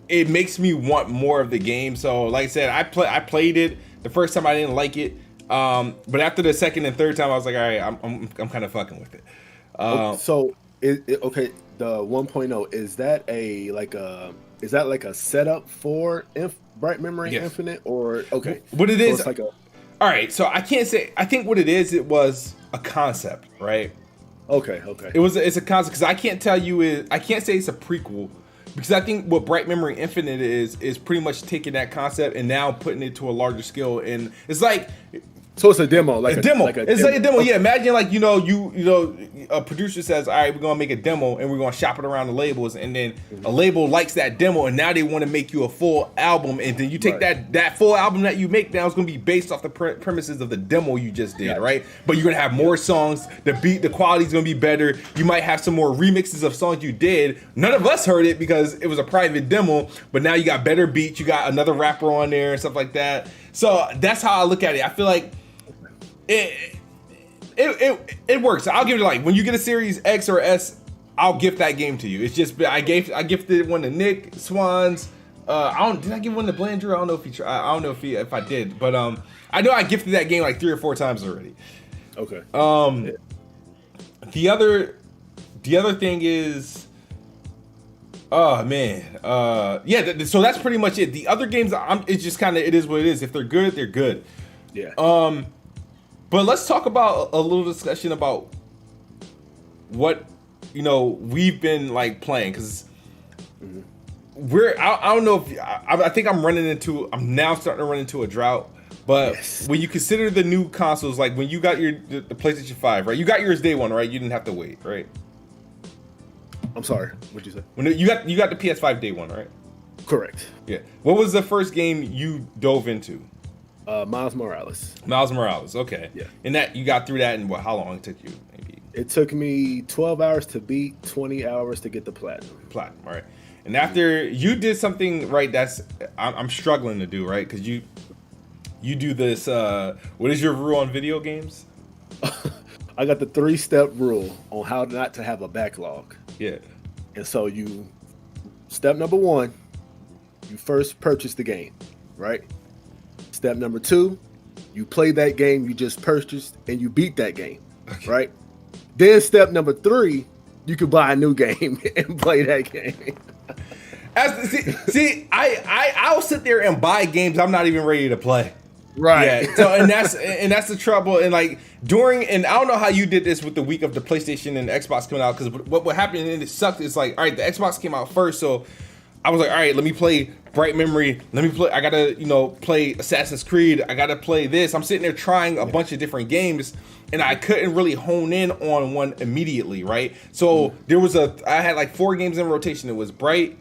it makes me want more of the game. So, like I said, I played it. The first time I didn't like it. But after the second and third time, I was like, all right, I'm kind of fucking with it. So, okay, the 1.0, is that like a setup for Bright Memory Infinite? Or, okay. What it is, so it's like all right, so I can't say, I think what it is, it was a concept, right? Okay. It's a concept, because I can't say it's a prequel, because I think what Bright Memory Infinite is pretty much taking that concept and now putting it to a larger scale, and it's like, so it's a demo, like a demo. It's like a demo. Yeah, imagine like a producer says, all right, we're gonna make a demo and we're gonna shop it around the labels, and then a label likes that demo, and now they want to make you a full album, and then you take that full album that you make now is gonna be based off the premises of the demo you just did, right? But you're gonna have more songs. The quality's gonna be better. You might have some more remixes of songs you did. None of us heard it because it was a private demo, but now you got better beats. You got another rapper on there and stuff like that. So that's how I look at it. I feel like it works. I'll give it, like, when you get a Series X or S, I'll gift that game to you. It's just I gifted one to Nick Swans. Did I give one to Blandrew? I don't know if I don't know if I did, but I know I gifted that game like 3 or 4 times already. Okay. The other thing is, oh man, so that's pretty much it. The other games, it's just kind of, it is what it is. If they're good, they're good. Yeah. But let's talk about a little discussion about what, you know, we've been like playing, because I don't know if I think I'm now starting to run into a drought. But when you consider the new consoles, like when you got the PlayStation 5, right? You got yours day one, right? You didn't have to wait, right? I'm sorry, what'd you say? When you got the PS5 day one, right? Correct. Yeah. What was the first game you dove into? Miles Morales. Miles Morales, okay. Yeah. And that you got through that in how long it took you? Maybe. It took me 12 hours to beat, 20 hours to get the platinum. Platinum, all right. And after you did something right, that's I'm struggling to do, right? Because you do this. What is your rule on video games? I got the 3-step rule on how not to have a backlog. Yeah. And so step number 1, you first purchase the game, right? Step number 2, you play that game you just purchased and you beat that game, right? Then step number 3, you can buy a new game and play that game. I'll sit there and buy games I'm not even ready to play. Right. Yeah. So and that's the trouble. And like and I don't know how you did this with the week of the PlayStation and Xbox coming out, because what happened, and it sucked, is like, all right, the Xbox came out first, so I was like, all right, let me play Bright Memory. I gotta, play Assassin's Creed. I gotta play this. I'm sitting there trying a bunch of different games, and I couldn't really hone in on one immediately, right? So I had like 4 games in rotation. It was Bright,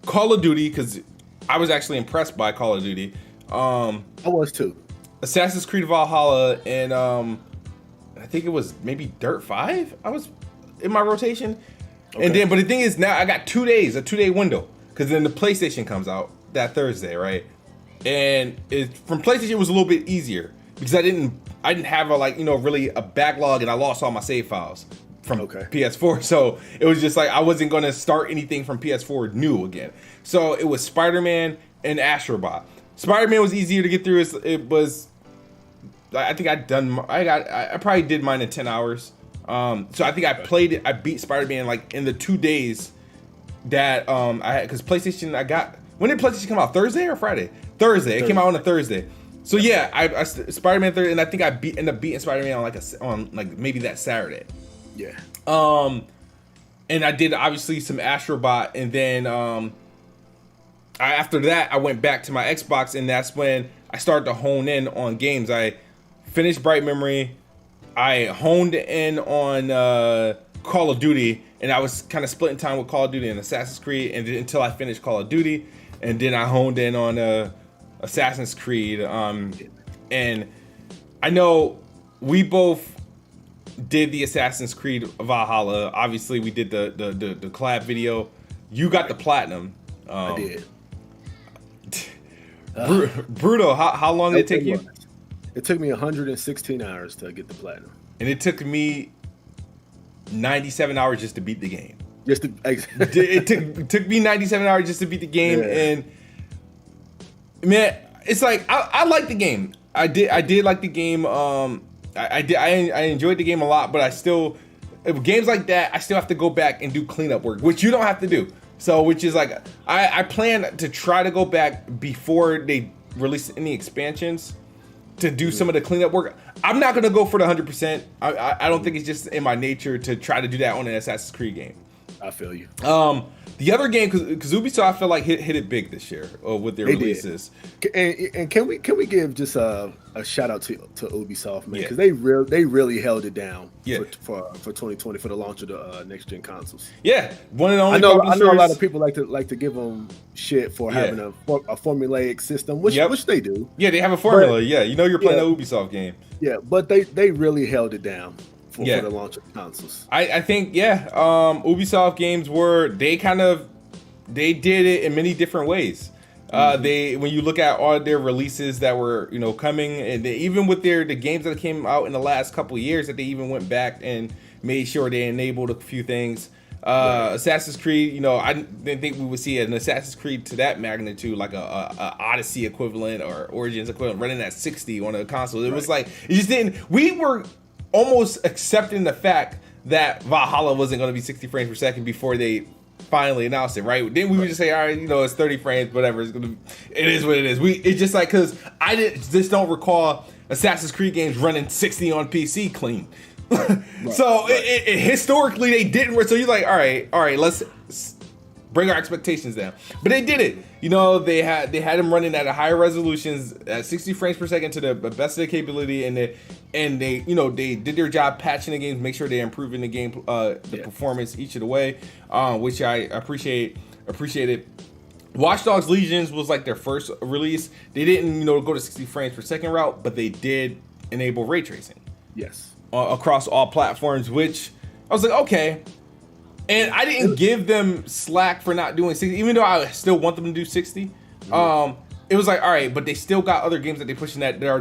Call of Duty, because I was actually impressed by Call of Duty. I was too. Assassin's Creed Valhalla, and I think it was maybe Dirt 5. I was in my rotation. Okay. And then, but the thing is, now I got 2 days, a 2-day window, because then the PlayStation comes out that Thursday, right? And from PlayStation it was a little bit easier because I didn't have really a backlog, and I lost all my save files from PS4. So it was just like I wasn't going to start anything from PS4 new again. So it was Spider-Man and Astrobot. Spider-Man was easier to get through. I think I probably did mine in 10 hours. So I think I played it. I beat Spider-Man like in the 2 days that I had, because PlayStation, when did PlayStation come out? Thursday or Friday? Thursday. It came out on a Thursday. So yeah, Spider-Man 3, and I think I ended up beating Spider-Man on like maybe that Saturday. Yeah. And I did obviously some Astrobot, and then after that I went back to my Xbox, and that's when I started to hone in on games. I finished Bright Memory. I honed in on Call of Duty, and I was kind of splitting time with Call of Duty and Assassin's Creed, and until I finished Call of Duty, and then I honed in on Assassin's Creed. And I know we both did the Assassin's Creed Valhalla. Obviously, we did the collab video. You got the platinum. I did. Brutal. How long did it take you? It took me 116 hours to get the platinum. And it took me 97 hours just to beat the game. It took me 97 hours just to beat the game. Yeah. And man, it's like I like the game. I did like the game. I enjoyed the game a lot, but I still, games like that, I still have to go back and do cleanup work, which you don't have to do. So, which is like, I plan to try to go back before they release any expansions to do some of the cleanup work. I'm not gonna go for the 100%. I don't think it's just in my nature to try to do that on an Assassin's Creed game. I feel you. The other game, because Ubisoft, I feel like hit it big this year with their releases. And can we give just a shout out to Ubisoft, man, because they really held it down for 2020 for the launch of the next gen consoles. Yeah, one and only. I know a lot of people like to give them shit for having a formulaic system, which they do. Yeah, they have a formula. But, you're playing an Ubisoft game. Yeah, but they really held it down. For the launch of consoles. I think, Ubisoft games they did it in many different ways. When you look at all their releases that were, coming, and even with the games that came out in the last couple of years, that they even went back and made sure they enabled a few things. Assassin's Creed, I didn't think we would see an Assassin's Creed to that magnitude, like a Odyssey equivalent or Origins equivalent, running at 60 on a console. It was like, it just didn't. We were almost accepting the fact that Valhalla wasn't going to be 60 frames per second before they finally announced it, right? Then we would just say, all right, it's 30 frames, whatever. It is what it is. It's just like, because I just don't recall Assassin's Creed games running 60 on PC clean. So historically they didn't. So you're like, all right, let's bring our expectations down. But they did it. They had them running at a higher resolutions at 60 frames per second to the best of their capability, and they did their job patching the games, make sure they're improving the game, performance each of the way, which I appreciated. Watch Dogs Legions was like their first release. They didn't go to 60 frames per second route, but they did enable ray tracing. Yes. Across all platforms, which I was like, okay. And I didn't give them slack for not doing 60, even though I still want them to do 60. Mm-hmm. It was like, all right, but they still got other games that they're pushing they're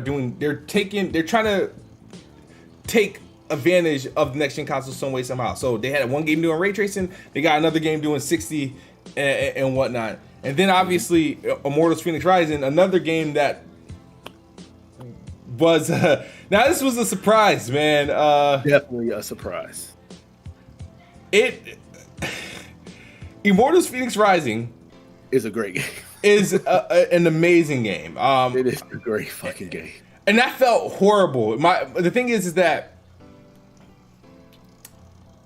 trying to take advantage of the next gen console some way, somehow. So they had one game doing ray tracing, they got another game doing 60 and whatnot. And then obviously Immortals Fenyx Rising, another game that was, now this was a surprise, man. Definitely a surprise. Immortals Fenyx Rising is a great game. Is an amazing game. It is a great fucking game. And that felt horrible. The thing is that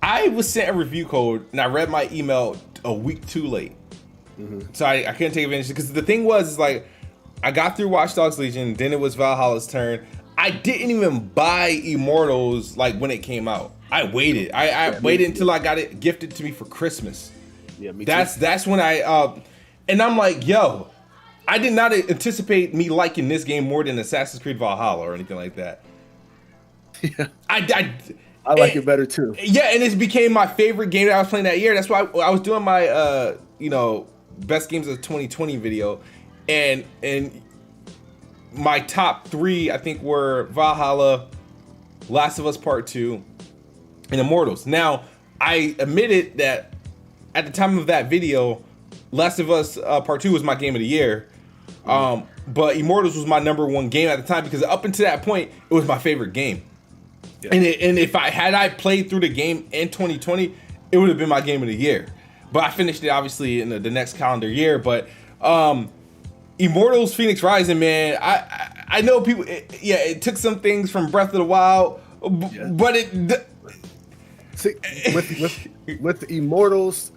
I was sent a review code and I read my email a week too late. Mm-hmm. So I couldn't take advantage, because the thing was, is like, I got through Watch Dogs Legion, then it was Valhalla's turn. I didn't even buy Immortals like when it came out. I waited. I waited until I got it gifted to me for Christmas. Yeah, me too. That's when and I'm like, yo, I did not anticipate me liking this game more than Assassin's Creed Valhalla or anything like that. Yeah. I like it better too. Yeah, and it became my favorite game that I was playing that year. That's why I was doing my best games of 2020 video, and my top 3 I think were Valhalla, Last of Us Part 2, and Immortals. Now, I admitted that at the time of that video, Last of Us Part 2 was my game of the year, but Immortals was my number 1 game at the time, because up until that point, it was my favorite game. Yeah. And if I played through the game in 2020, it would have been my game of the year. But I finished it obviously in the next calendar year. But Immortals Fenyx Rising, man, I know people. It took some things from Breath of the Wild, but it. See, with Immortals,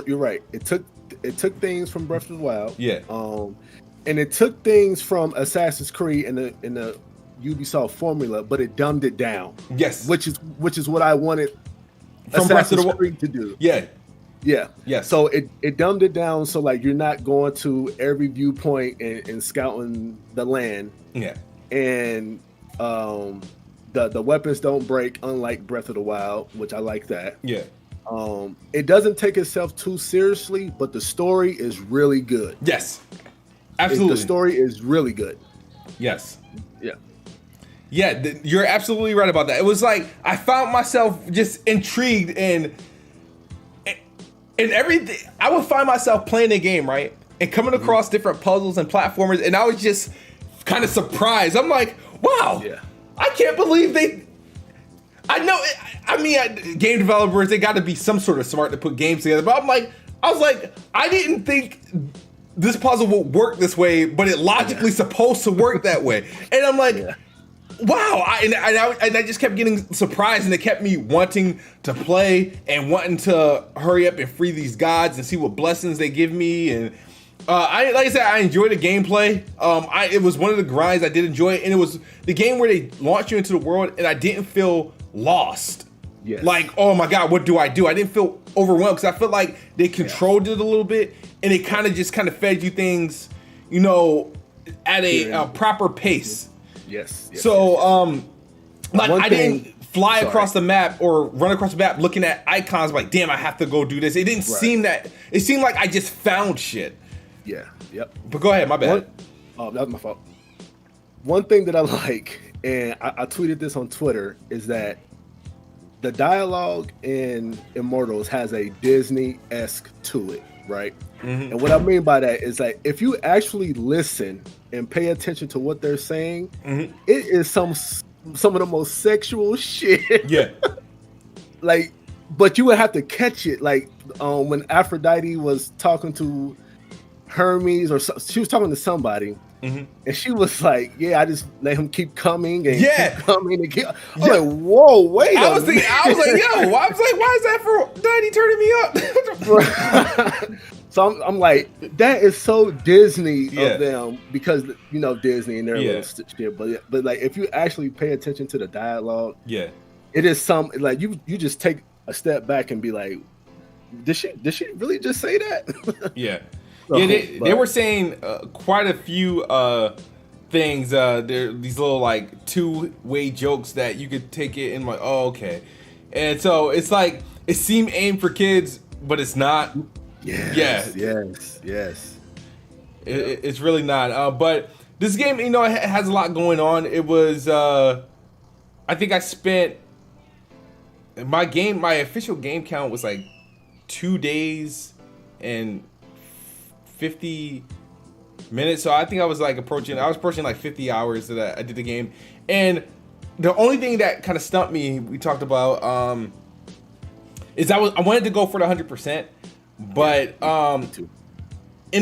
you're right. It took things from Breath of the Wild. Yeah. And it took things from Assassin's Creed in the Ubisoft formula, but it dumbed it down. Yes. Which is what I wanted from Assassin's Creed to do. Yeah. Yeah. Yes. So it dumbed it down so like you're not going to every viewpoint and scouting the land. Yeah. And the weapons don't break, unlike Breath of the Wild, which I like that. Yeah. It doesn't take itself too seriously, but the story is really good. Yes. Absolutely. The story is really good. Yes. Yeah. Yeah, you're absolutely right about that. It was like I found myself just intrigued and everything. I would find myself playing a game, right? And coming across different puzzles and platformers, and I was just kind of surprised. I'm like, wow, I can't believe they. I know. I mean, game developers, they got to be some sort of smart to put games together. But I was like, I didn't think this puzzle would work this way, but it logically supposed to work that way. And I'm like, wow. And I just kept getting surprised, and it kept me wanting to play and wanting to hurry up and free these gods and see what blessings they give me. And like I said, I enjoyed the gameplay. It was one of the grinds I did enjoy it, and it was the game where they launched you into the world, and I didn't feel lost. Yes. Like, oh my God, what do? I didn't feel overwhelmed because I felt like they controlled it a little bit, and it kind of fed you things, at a proper pace. Yes. So, I didn't fly across the map or run across the map looking at icons like, damn, I have to go do this. It didn't seem that. It seemed like I just found shit. Yeah. Yep. But go ahead, my bad. That was my fault. One thing that I like, and I tweeted this on Twitter, is that the dialogue in Immortals has a Disney-esque to it, right? Mm-hmm. And what I mean by that is like if you actually listen and pay attention to what they're saying, it is some of the most sexual shit. Yeah. Like, but you would have to catch it. Like when Aphrodite was talking to Hermes, or she was talking to somebody. And she was like, "Yeah, I just let him keep coming and keep coming and keep." I'm like, "Whoa, wait!" I was like, "Yo," why is that for Daddy turning me up? So I'm like, that is so Disney of them because Disney and their little shit. But like, if you actually pay attention to the dialogue, it is some like you just take a step back and be like, "Did she really just say that?" Yeah. They were saying quite a few things. There these little like two-way jokes that you could take it and like, oh, okay. And so it's like it seemed aimed for kids, but it's not. Yes. It's really not. But this game, it has a lot going on. It was. I think I spent my official game count was like 2 days and 50 minutes, so I think I was approaching like 50 hours that I did the game. And the only thing that kind of stumped me, we talked about, is I wanted to go for the 100%, but and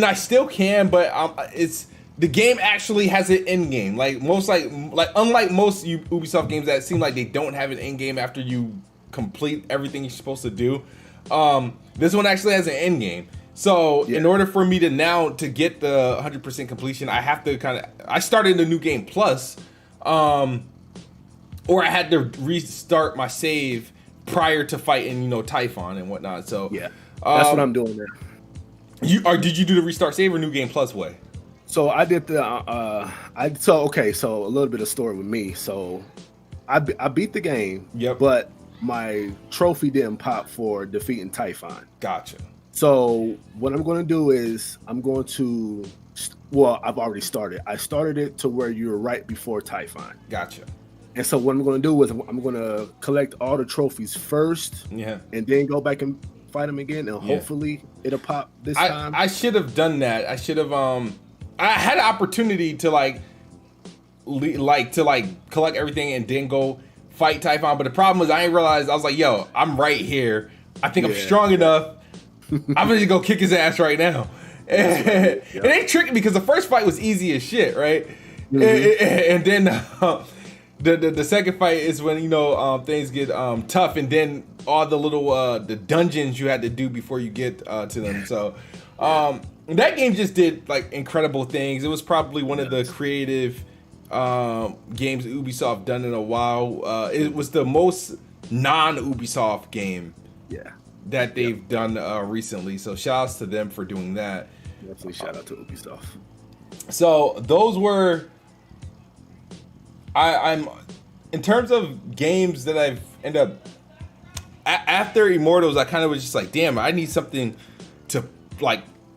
I still can, but it's the game actually has an end game. Like unlike most Ubisoft games that seem like they don't have an end game after you complete everything you're supposed to do. This one actually has an end game. So in order for me to get the 100% completion, I have to I started the new game plus, or I had to restart my save prior to fighting, Typhon and whatnot. So that's what I'm doing now. Did you do the restart save or new game plus way? So I did the so a little bit of story with me. So I beat the game. Yep. But my trophy didn't pop for defeating Typhon. Gotcha. So what I'm going to do is I've already started. I started it to where you're right before Typhon. Gotcha. And so what I'm going to do is I'm going to collect all the trophies first. Yeah. And then go back and fight them again, and hopefully it'll pop this time. I should have done that. I should have. I had an opportunity to collect everything and then go fight Typhon, but the problem was I didn't realize. I was like, yo, I'm right here. I think I'm strong enough. I'm gonna go kick his ass right now. And it ain't tricky because the first fight was easy as shit, right? and then the second fight is when things get tough, and then all the little the dungeons you had to do before you get to them. So that game just did like incredible things. It was probably one of the creative games Ubisoft done in a while. It was the most non-Ubisoft game that they've done recently. So shout outs to them for doing that. Definitely shout out to Ubisoft. So those were I'm in terms of games that I've ended up after Immortals, I kind of was just like, damn, I need something to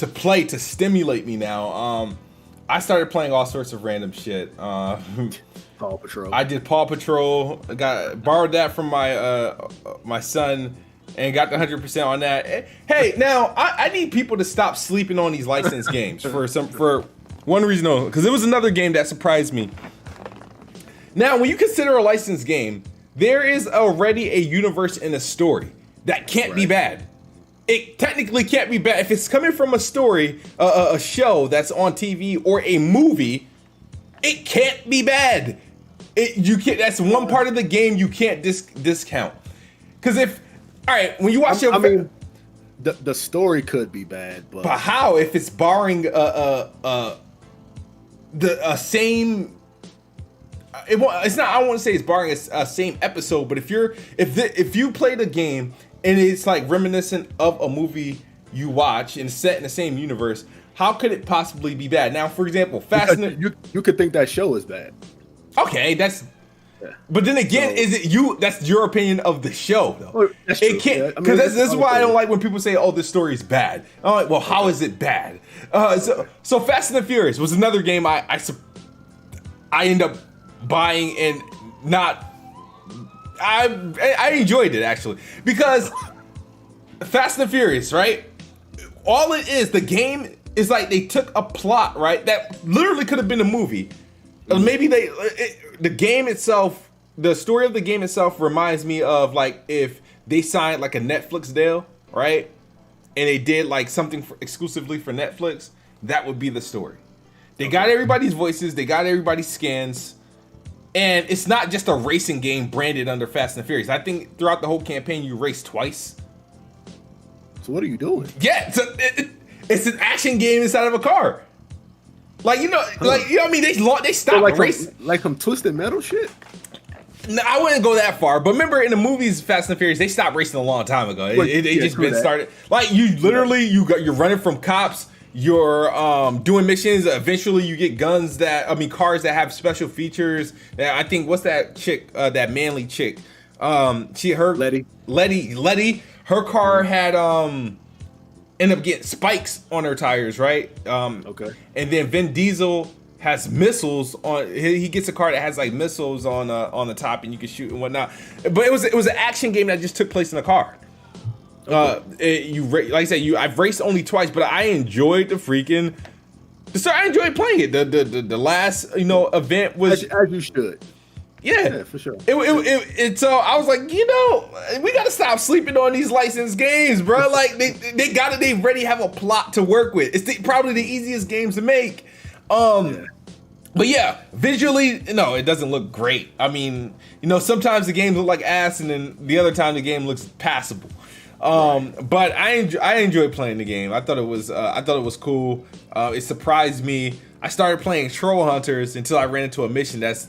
play to stimulate me now. I started playing all sorts of random shit. Paw Patrol. I did Paw Patrol. Borrowed that from my son and got the 100% on that. Hey, now I need people to stop sleeping on these licensed games for one reason only, because it was another game that surprised me. Now, when you consider a licensed game, there is already a universe and a story that can't be bad. It technically can't be bad. If it's coming from a story, a show that's on TV, or a movie, it can't be bad. You can't. That's one part of the game you can't discount. Because when you watch the story could be bad, but how if it's borrowing the same? It's not. I don't want to say it's borrowing a same episode, but if you play the game and it's like reminiscent of a movie you watch and set in the same universe, how could it possibly be bad? Now, for example, you could think that show is bad. Okay, but then again, is it you? That's your opinion of the show, though. Well, that's true. It can't, because this is why I don't like when people say, "Oh, this story is bad." I'm like, well, how is it bad? So Fast and the Furious was another game I end up buying and not. I enjoyed it actually, because Fast and Furious, right? All it is, the game is like they took a plot, right, that literally could have been a movie. Maybe the game itself, the story of the game itself reminds me of like if they signed like a Netflix deal, right? And they did like something exclusively for Netflix, that would be the story. They got everybody's voices, they got everybody's skins, and it's not just a racing game branded under Fast and Furious. I think throughout the whole campaign you race twice. So what are you doing? Yeah, it's an action game inside of a car. Like, I mean, they stopped racing. Like some Twisted Metal shit? No, I wouldn't go that far. But remember in the movies, Fast and Furious, they stopped racing a long time ago. It just been started. Like, you literally, you're running from cops. You're doing missions. Eventually, you get cars that have special features. I think, what's that chick, that manly chick? Letty. Her car had end up getting spikes on her tires, right? Okay. And then Vin Diesel has missiles on. He gets a car that has like missiles on the top, and you can shoot and whatnot. But it was an action game that just took place in a car. Okay. Like I said, I've raced only twice, but I enjoyed the freaking. So I enjoyed playing it. The last event was as you should. Yeah, for sure. So I was like, we gotta stop sleeping on these licensed games, bro. Like they already have a plot to work with. It's probably the easiest games to make. But yeah, visually, no, it doesn't look great. I mean, sometimes the games look like ass, and then the other time the game looks passable. But I enjoyed playing the game. I thought it was cool. It surprised me. I started playing Troll Hunters until I ran into a mission that's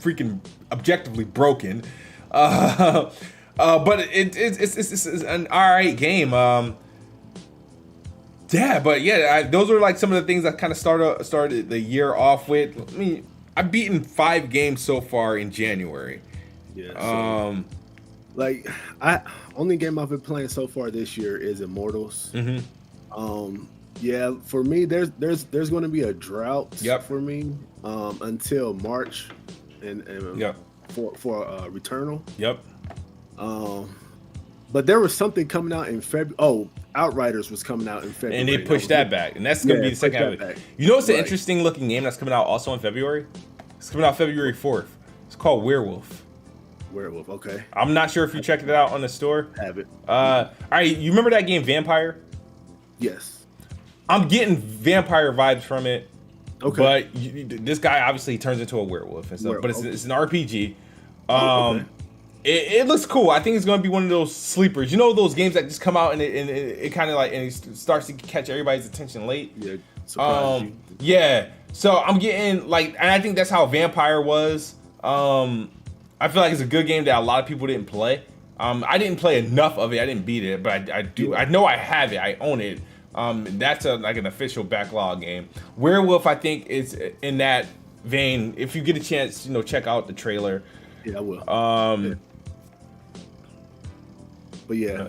freaking objectively broken. But it's an alright game. Those are like some of the things I kind of started the year off with. I mean, I've beaten 5 games so far in January. Yeah. Only game I've been playing so far this year is Immortals. Mm-hmm. Yeah, for me, there's going to be a drought for me until March, and for Returnal. Yep. But there was something coming out in February. Oh, Outriders was coming out in February, and they pushed that back, and that's going to be the second half of it. It's an interesting looking game that's coming out also in February. It's coming out February 4th. It's called Werewolf. Okay. I'm not sure if you checked it out on the store. Have it. All right, you remember that game Vampire? Yes. I'm getting vampire vibes from it. Okay. But this guy obviously turns into a werewolf and stuff. But it's an RPG. Okay. It looks cool. I think it's going to be one of those sleepers. You know those games that just come out and it kind of like and it starts to catch everybody's attention late. Yeah. Surprise you. Yeah. So I'm getting like, and I think that's how Vampire was. I feel like it's a good game that a lot of people didn't play. I didn't play enough of it. I didn't beat it, but I do. I know I have it. I own it. That's like an official backlog game. Werewolf, I think, is in that vein. If you get a chance, check out the trailer. Yeah, I will. Yeah. But yeah,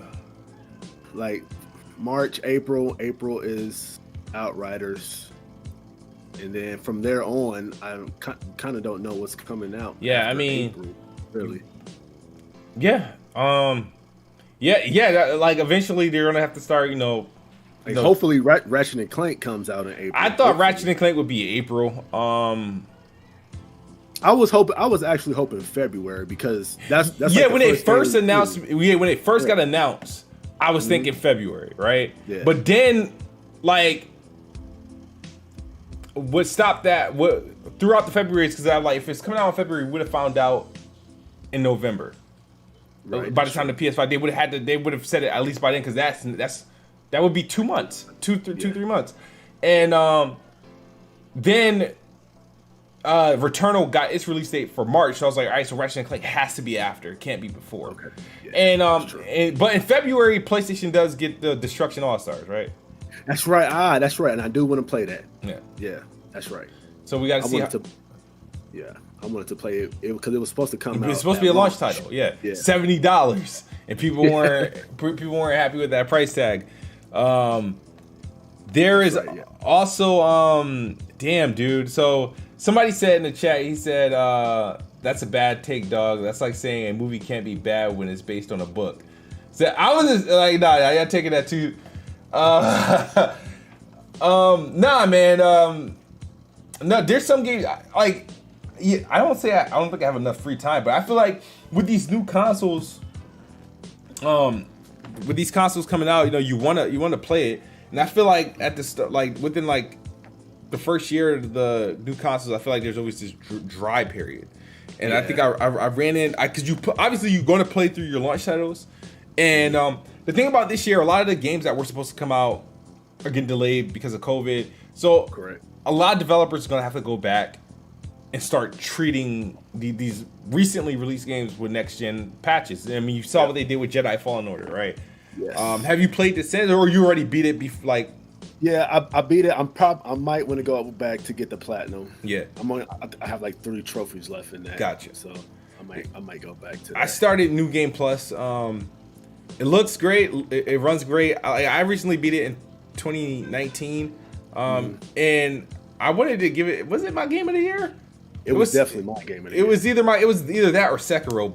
like March, April is Outriders, and then from there on, I kind of don't know what's coming out. Yeah, I mean, April, really. Yeah. Yeah. Like eventually they're gonna have to start. Hopefully, Ratchet and Clank comes out in April. I thought Ratchet and Clank would be April. I was actually hoping February because that's yeah. like when they first announced, when it first got announced, I was thinking February, right? Yeah. But then, like, what stopped that? What throughout the February is because I like if it's coming out in February, we would have found out in November. Right, by the time the PS5, they would have said it at least by then because that would be 2 months, 3 months, and then. Returnal got its release date for March, so I was like, all right, so Ratchet and Clank has to be after, it can't be before. Okay. Yeah, but in February, PlayStation does get the Destruction All Stars, right? That's right. That's right, and I do want to play that. Yeah, that's right. So we got to see. I wanted to play it because it was supposed to come out. It's supposed to be a launch title. Yeah. $70, and people weren't happy with that price tag. There is also damn dude. So somebody said in the chat, he said, that's a bad take, dog. That's like saying a movie can't be bad when it's based on a book. So I was just like, nah, I got taking that too. Nah, man. No, there's some games like, yeah, I don't think I have enough free time, but I feel like with these new consoles, with these consoles coming out, you wanna play it, and I feel like at the start, like within like the first year of the new consoles, I feel like there's always this dry period, and I think I ran in because obviously you're going to play through your launch titles, and the thing about this year, a lot of the games that were supposed to come out are getting delayed because of COVID. So correct. A lot of developers are going to have to go back and start treating these recently released games with next gen patches. I mean, you saw what they did with Jedi Fallen Order, right? Yes. Have you played this since, or you already beat it? Yeah, I beat it. I might want to go back to get the platinum. Yeah. I have like 3 trophies left in that. Gotcha. So I might go back to that. I started New Game Plus. It looks great. It runs great. I recently beat it in 2019. And I wanted to give it. Was it my game of the year? It was definitely my game of the year. It was either that or Sekiro.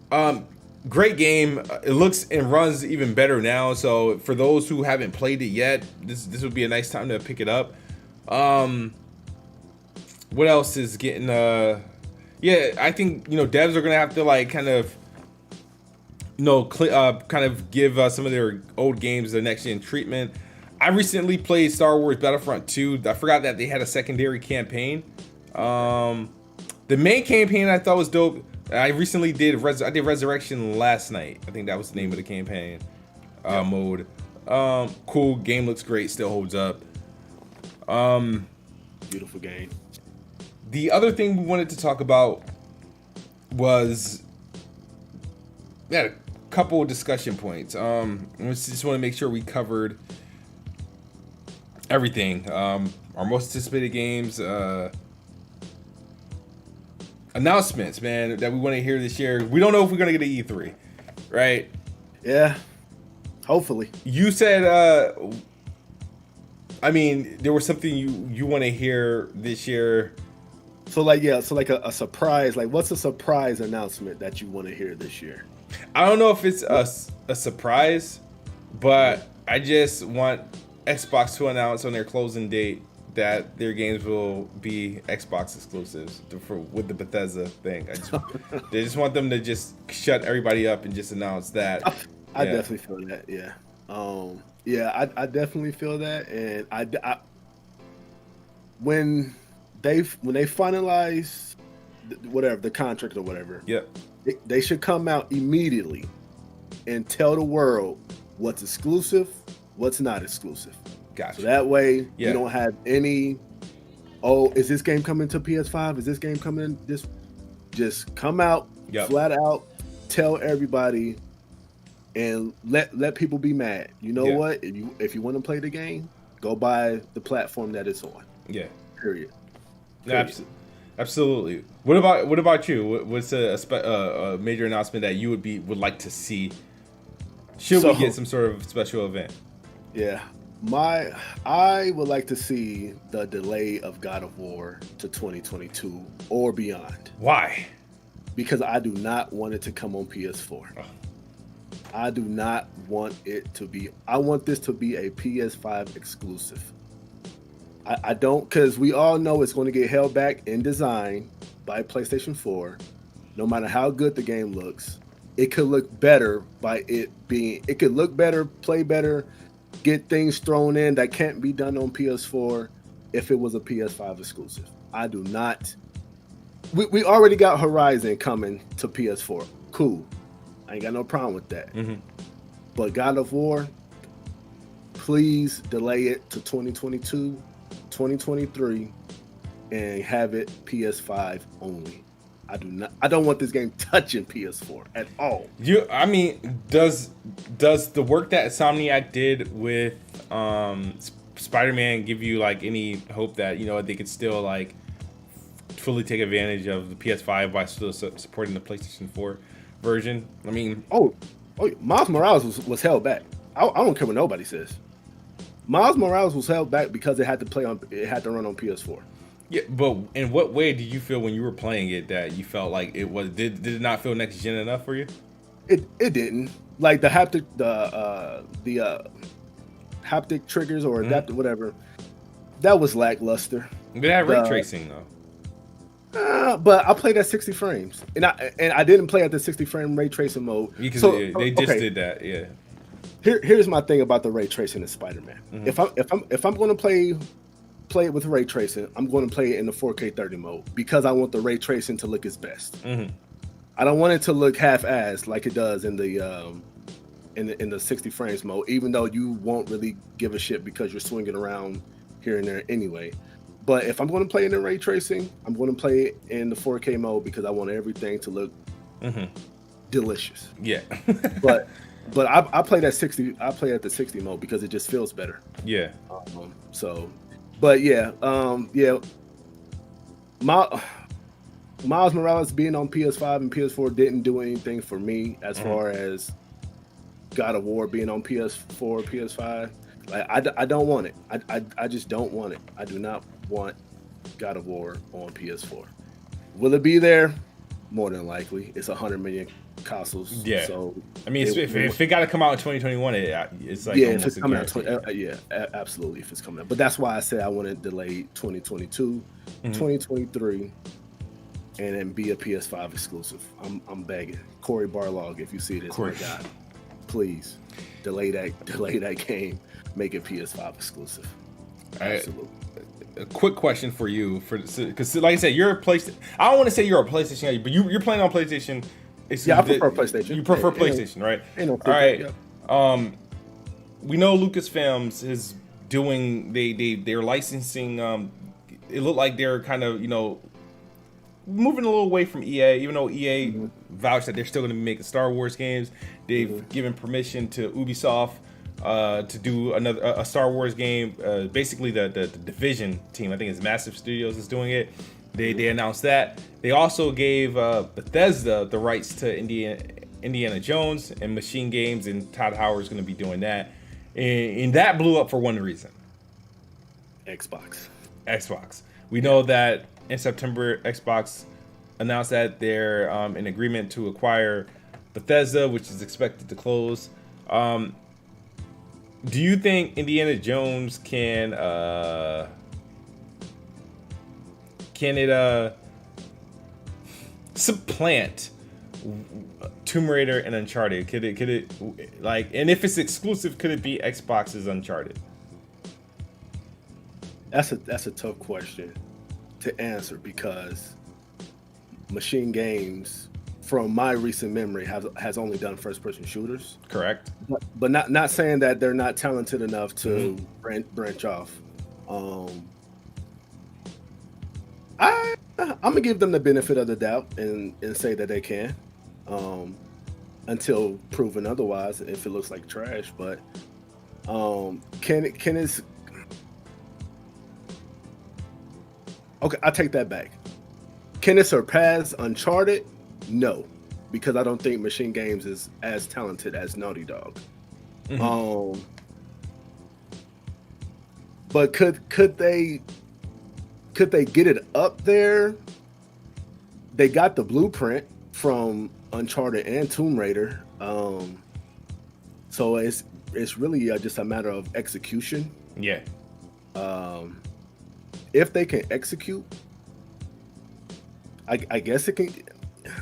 But great game. It looks and runs even better now. So for those who haven't played it yet, this would be a nice time to pick it up. What else is getting? Yeah, I think devs are gonna have to like kind of give some of their old games the next gen treatment. I recently played Star Wars Battlefront 2. I forgot that they had a secondary campaign. The main campaign I thought was dope. I recently did Resurrection last night. I think that was the name of the campaign mode. Cool. Game looks great. Still holds up. Beautiful game. The other thing we wanted to talk about was we had a couple of discussion points. We just want to make sure we covered everything. Our most anticipated games, announcements, man, that we want to hear this year. We don't know if we're gonna get an E3, right? Yeah, hopefully. You said, I mean, there was something you want to hear this year. So like a surprise. Like, what's a surprise announcement that you want to hear this year? I don't know if it's a surprise, but I just want Xbox to announce on their closing date that their games will be Xbox exclusives with the Bethesda thing. They just want them to just shut everybody up and just announce that. I definitely feel that. Yeah. I definitely feel that, and when they finalize whatever the contract or whatever, Yep. they should come out immediately and tell the world what's exclusive, what's not exclusive. Gotcha. So that way you don't have any. Oh, is this game coming to PS5? Is this game coming? Just come out flat out, tell everybody, and let people be mad. You know what? If you want to play the game, go buy the platform that it's on. Yeah. Period. Absolutely. What about you? What's a major announcement that you would like to see? Should we get some sort of special event? Yeah. I would like to see the delay of God of War to 2022 or beyond. Why? Because I do not want it to come on PS4. Oh. I do not want it to be. I want this to be a PS5 exclusive. I don't, because we all know it's going to get held back in design by PlayStation 4. No matter how good the game looks, it could look better by it being. It could look better, play better, get things thrown in that can't be done on PS4 if it was a PS5 exclusive. I do not. We already got Horizon coming to PS4. Cool. I ain't got no problem with that. Mm-hmm. But God of War, please delay it to 2022, 2023, and have it PS5 only. I don't want this game touching PS4 at all. I mean, does the work that Insomniac did with Spider-Man give you like any hope that they could still like fully take advantage of the PS5 by still supporting the PlayStation 4 version? I mean, Miles Morales was held back. I don't care what nobody says. Miles Morales was held back because it had to run on PS4. Yeah, but in what way did you feel when you were playing it that you felt like it was? Did it not feel next gen enough for you? It didn't. Like the haptic haptic triggers or adaptive whatever. That was lackluster. It had ray tracing though. But I played at 60 frames, and I didn't play at the 60 frame ray tracing mode. Because they just did that. Yeah. Here's my thing about the ray tracing in Spider-Man. Mm-hmm. If I'm going to play it with ray tracing, I'm going to play it in the 4K 30 mode because I want the ray tracing to look its best. Mm-hmm. I don't want it to look half-assed like it does in the 60 frames mode, even though you won't really give a shit because you're swinging around here and there anyway. But if I'm going to play in the ray tracing, I'm going to play it in the 4K mode because I want everything to look delicious. Yeah. but I play at 60. I play at the 60 mode because it just feels better. Yeah. But yeah, Miles Morales being on PS5 and PS4 didn't do anything for me as far as God of War being on PS4, PS5. Like I don't want it. I just don't want it. I do not want God of War on PS4. Will it be there? More than likely. It's 100 million consoles. Yeah. So I mean, if it got to come out in 2021, it's like if it's coming out. Absolutely. If it's coming out, but that's why I said I want to delay 2022, 2023, and then be a PS5 exclusive. I'm begging Corey Barlog, if you see this, my God, please delay that game, make it PS5 exclusive. Absolutely. A quick question for you, because like I said, you're a PlayStation. I don't want to say you're a PlayStation guy, but you're playing on PlayStation. Yeah, I prefer PlayStation. You prefer PlayStation, right? All right. Yeah. We know Lucasfilms is doing. They're licensing. It looked like they're kind of moving a little away from EA, even though EA vouched that they're still going to be making Star Wars games. They've given permission to Ubisoft to do a Star Wars game. Basically, the Division team, I think it's Massive Studios, is doing it. They announced that. They also gave Bethesda the rights to Indiana Jones and Machine Games, and Todd Howard's going to be doing that. And that blew up for one reason. Xbox. We know that in September, Xbox announced that they're in agreement to acquire Bethesda, which is expected to close. Do you think Indiana Jones can supplant Tomb Raider and Uncharted? Could it like, and if it's exclusive, could it be Xbox's Uncharted? That's a tough question to answer because Machine Games, from my recent memory, has only done first person shooters. Correct. But not saying that they're not talented enough to branch off. I'm gonna give them the benefit of the doubt and say that they can, until proven otherwise. If it looks like trash, but can it? Okay, I take that back. Can it surpass Uncharted? No, because I don't think Machine Games is as talented as Naughty Dog. But could they get it up there? They got the blueprint from Uncharted and Tomb Raider, so it's really just a matter of execution. Yeah. If they can execute, I guess it can.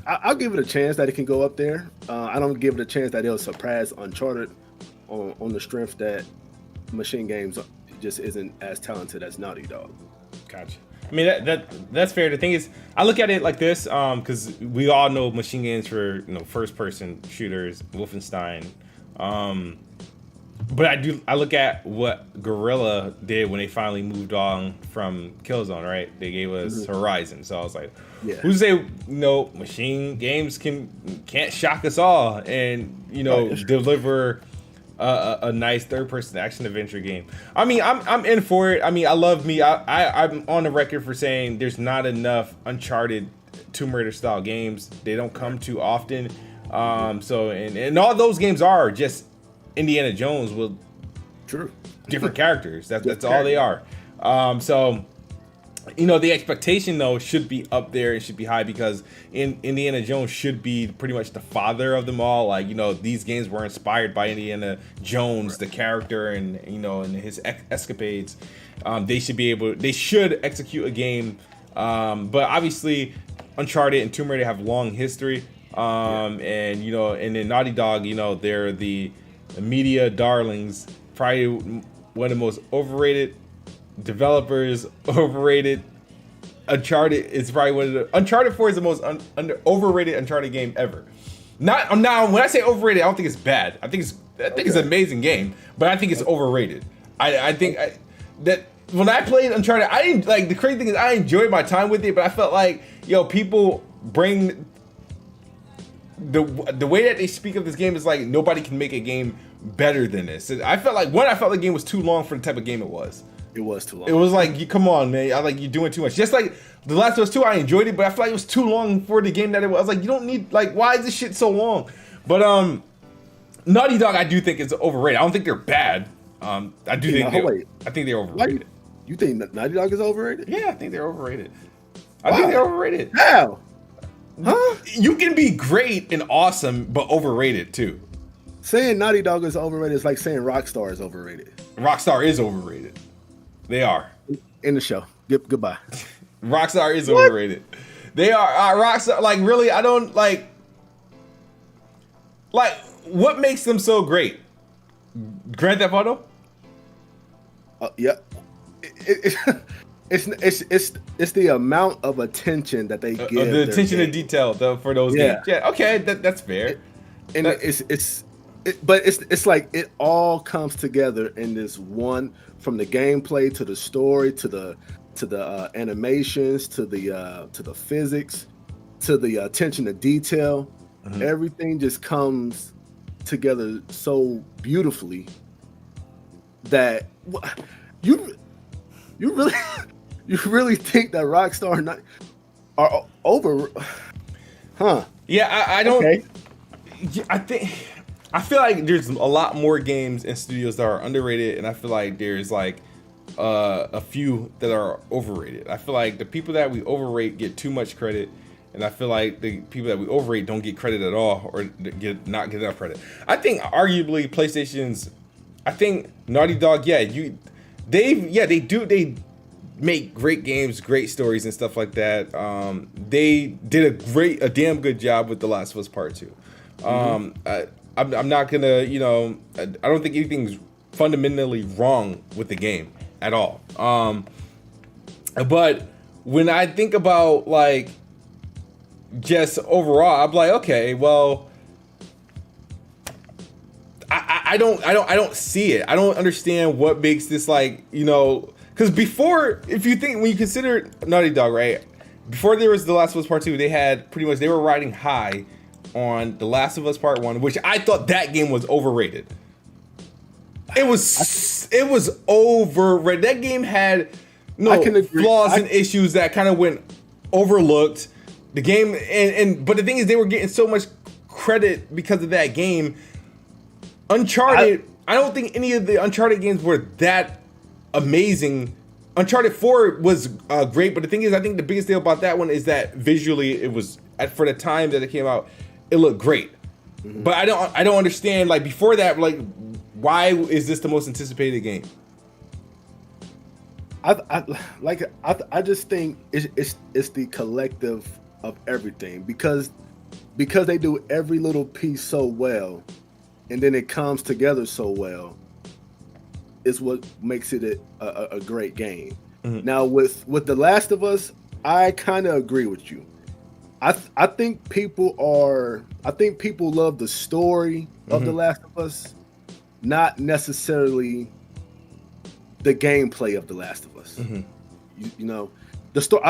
I'll give it a chance that it can go up there. I don't give it a chance that it'll surpass Uncharted on the strength that Machine Games just isn't as talented as Naughty Dog. Gotcha. I mean that's fair. The thing is, I look at it like this, because we all know Machine Games for first person shooters, Wolfenstein. But I look at what Guerrilla did when they finally moved on from Killzone, right? They gave us Horizon. So I was like, who's to say Machine Games can't shock us all and deliver a nice third person action adventure game. I mean, I'm in for it. I mean, I'm on the record for saying there's not enough Uncharted Tomb Raider style games. They don't come too often. So and all those games are just Indiana Jones with different characters. That's all they are. So the expectation though should be up there. It should be high because Indiana Jones should be pretty much the father of them all. Like these games were inspired by Indiana Jones, the character, and and his escapades. They should execute a game. But obviously, Uncharted and Tomb Raider have long history. And then Naughty Dog, they're the media darlings, probably one of the most overrated developers. Overrated. Uncharted is probably one of the Uncharted 4 is the most overrated Uncharted game ever. Not now. When I say overrated, I don't think it's bad. I think it's an amazing game, but I think it's overrated. I think that when I played Uncharted, I didn't like. The crazy thing is I enjoyed my time with it, but I felt like people bring the way that they speak of this game is like nobody can make a game better than this. I felt like the game was too long for the type of game it was. It was too long. It was like, come on, man. You're doing too much. Just like The Last of Us 2, I enjoyed it, but I feel like it was too long for the game that it was. I was like, you don't need, why is this shit so long? But Naughty Dog, I do think is overrated. I don't think they're bad. I think they're overrated. You think that Naughty Dog is overrated? Yeah, I think they're overrated. I think they're overrated. How? Huh? You can be great and awesome, but overrated too. Saying Naughty Dog is overrated is like saying Rockstar is overrated. Rockstar is overrated. They are. In the show. Goodbye. Rockstar is overrated. They are. Rockstar, really, I don't like. What makes them so great? Grand Theft Auto? Yeah. It's the amount of attention that they give. The attention to detail for those games. Yeah. Okay, that's fair. It's like it all comes together in this one, from the gameplay to the story to the animations to the physics to the attention to detail. Mm-hmm. Everything just comes together so beautifully that you really think that Rockstar are over? Huh? Yeah, I don't. Okay. I feel like there's a lot more games and studios that are underrated, and I feel like there's a few that are overrated. I feel like the people that we overrate get too much credit, and I feel like the people that we overrate don't get credit at all, or not get enough credit. I think arguably PlayStation's. I think Naughty Dog, they make great games, great stories, and stuff like that. They did a damn good job with The Last of Us Part 2. I'm not gonna, I don't think anything's fundamentally wrong with the game at all. But when I think about like just overall, I'm like, okay, well, I don't see it. I don't understand what makes this like, you know, because before, if you think, when you consider Naughty Dog, right? Before there was The Last of Us Part 2, they were riding high on The Last of Us Part 1, which I thought that game was overrated. It was overrated. That game had flaws and issues that kind of went overlooked. The game, but the thing is, they were getting so much credit because of that game. Uncharted, I don't think any of the Uncharted games were that amazing. Uncharted 4 was great, but the thing is, I think the biggest deal about that one is that visually, it was, for the time that it came out, it looked great. Mm-hmm. But I don't understand, like, before that, like, why is this the most anticipated game? I just think it's the collective of everything, because they do every little piece so well, and then it comes together so well, is what makes it a great game. Mm-hmm. Now with The Last of Us, I kind of agree with you. I think people love the story of The Last of Us, not necessarily the gameplay of The Last of Us. Mm-hmm. You know, the story.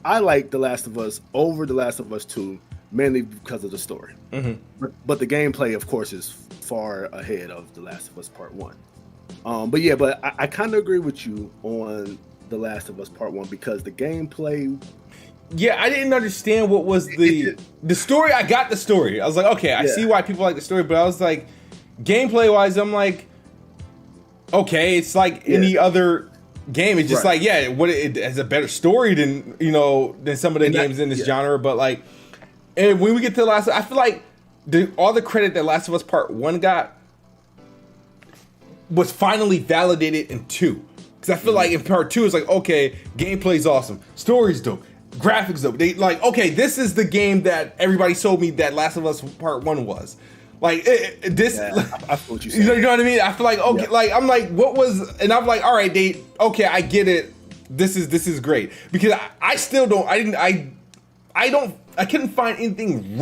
I like The Last of Us over The Last of Us 2 mainly because of the story. Mm-hmm. But the gameplay, of course, is far ahead of The Last of Us Part 1. But I kind of agree with you on The Last of Us Part 1 because the gameplay. Yeah, I didn't understand what was the story. I got the story. I was like, okay, I see why people like the story, but I was like, gameplay wise, I'm like, okay, it's like any other game. It's just like, it has a better story than some of the games in this genre. But like, and when we get to the last, I feel like all the credit that Last of Us Part 1 got was finally validated in 2. Because I feel like in Part 2, it's like, okay, gameplay's awesome, story's dope, graphics dope. They like, okay, this is the game that everybody told me that Last of Us Part 1 was. Like this, I feel what you're saying. You know what I mean? I feel like, okay, like I'm like, what was? And I'm like, all right, I get it. This is great, because I still don't. I couldn't find anything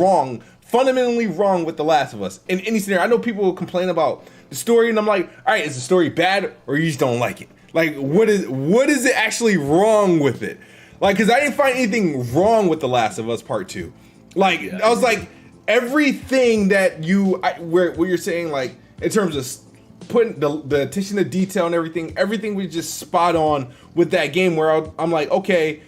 fundamentally wrong with The Last of Us in any scenario. I know people will complain about the story, and I'm like, all right, is the story bad or you just don't like it? Like, what is it actually wrong with it? Like, because I didn't find anything wrong with The Last of Us Part 2. Like, I was like, everything that what you're saying, like, in terms of putting the attention to detail and everything was just spot on with that game, where I'm like, okay,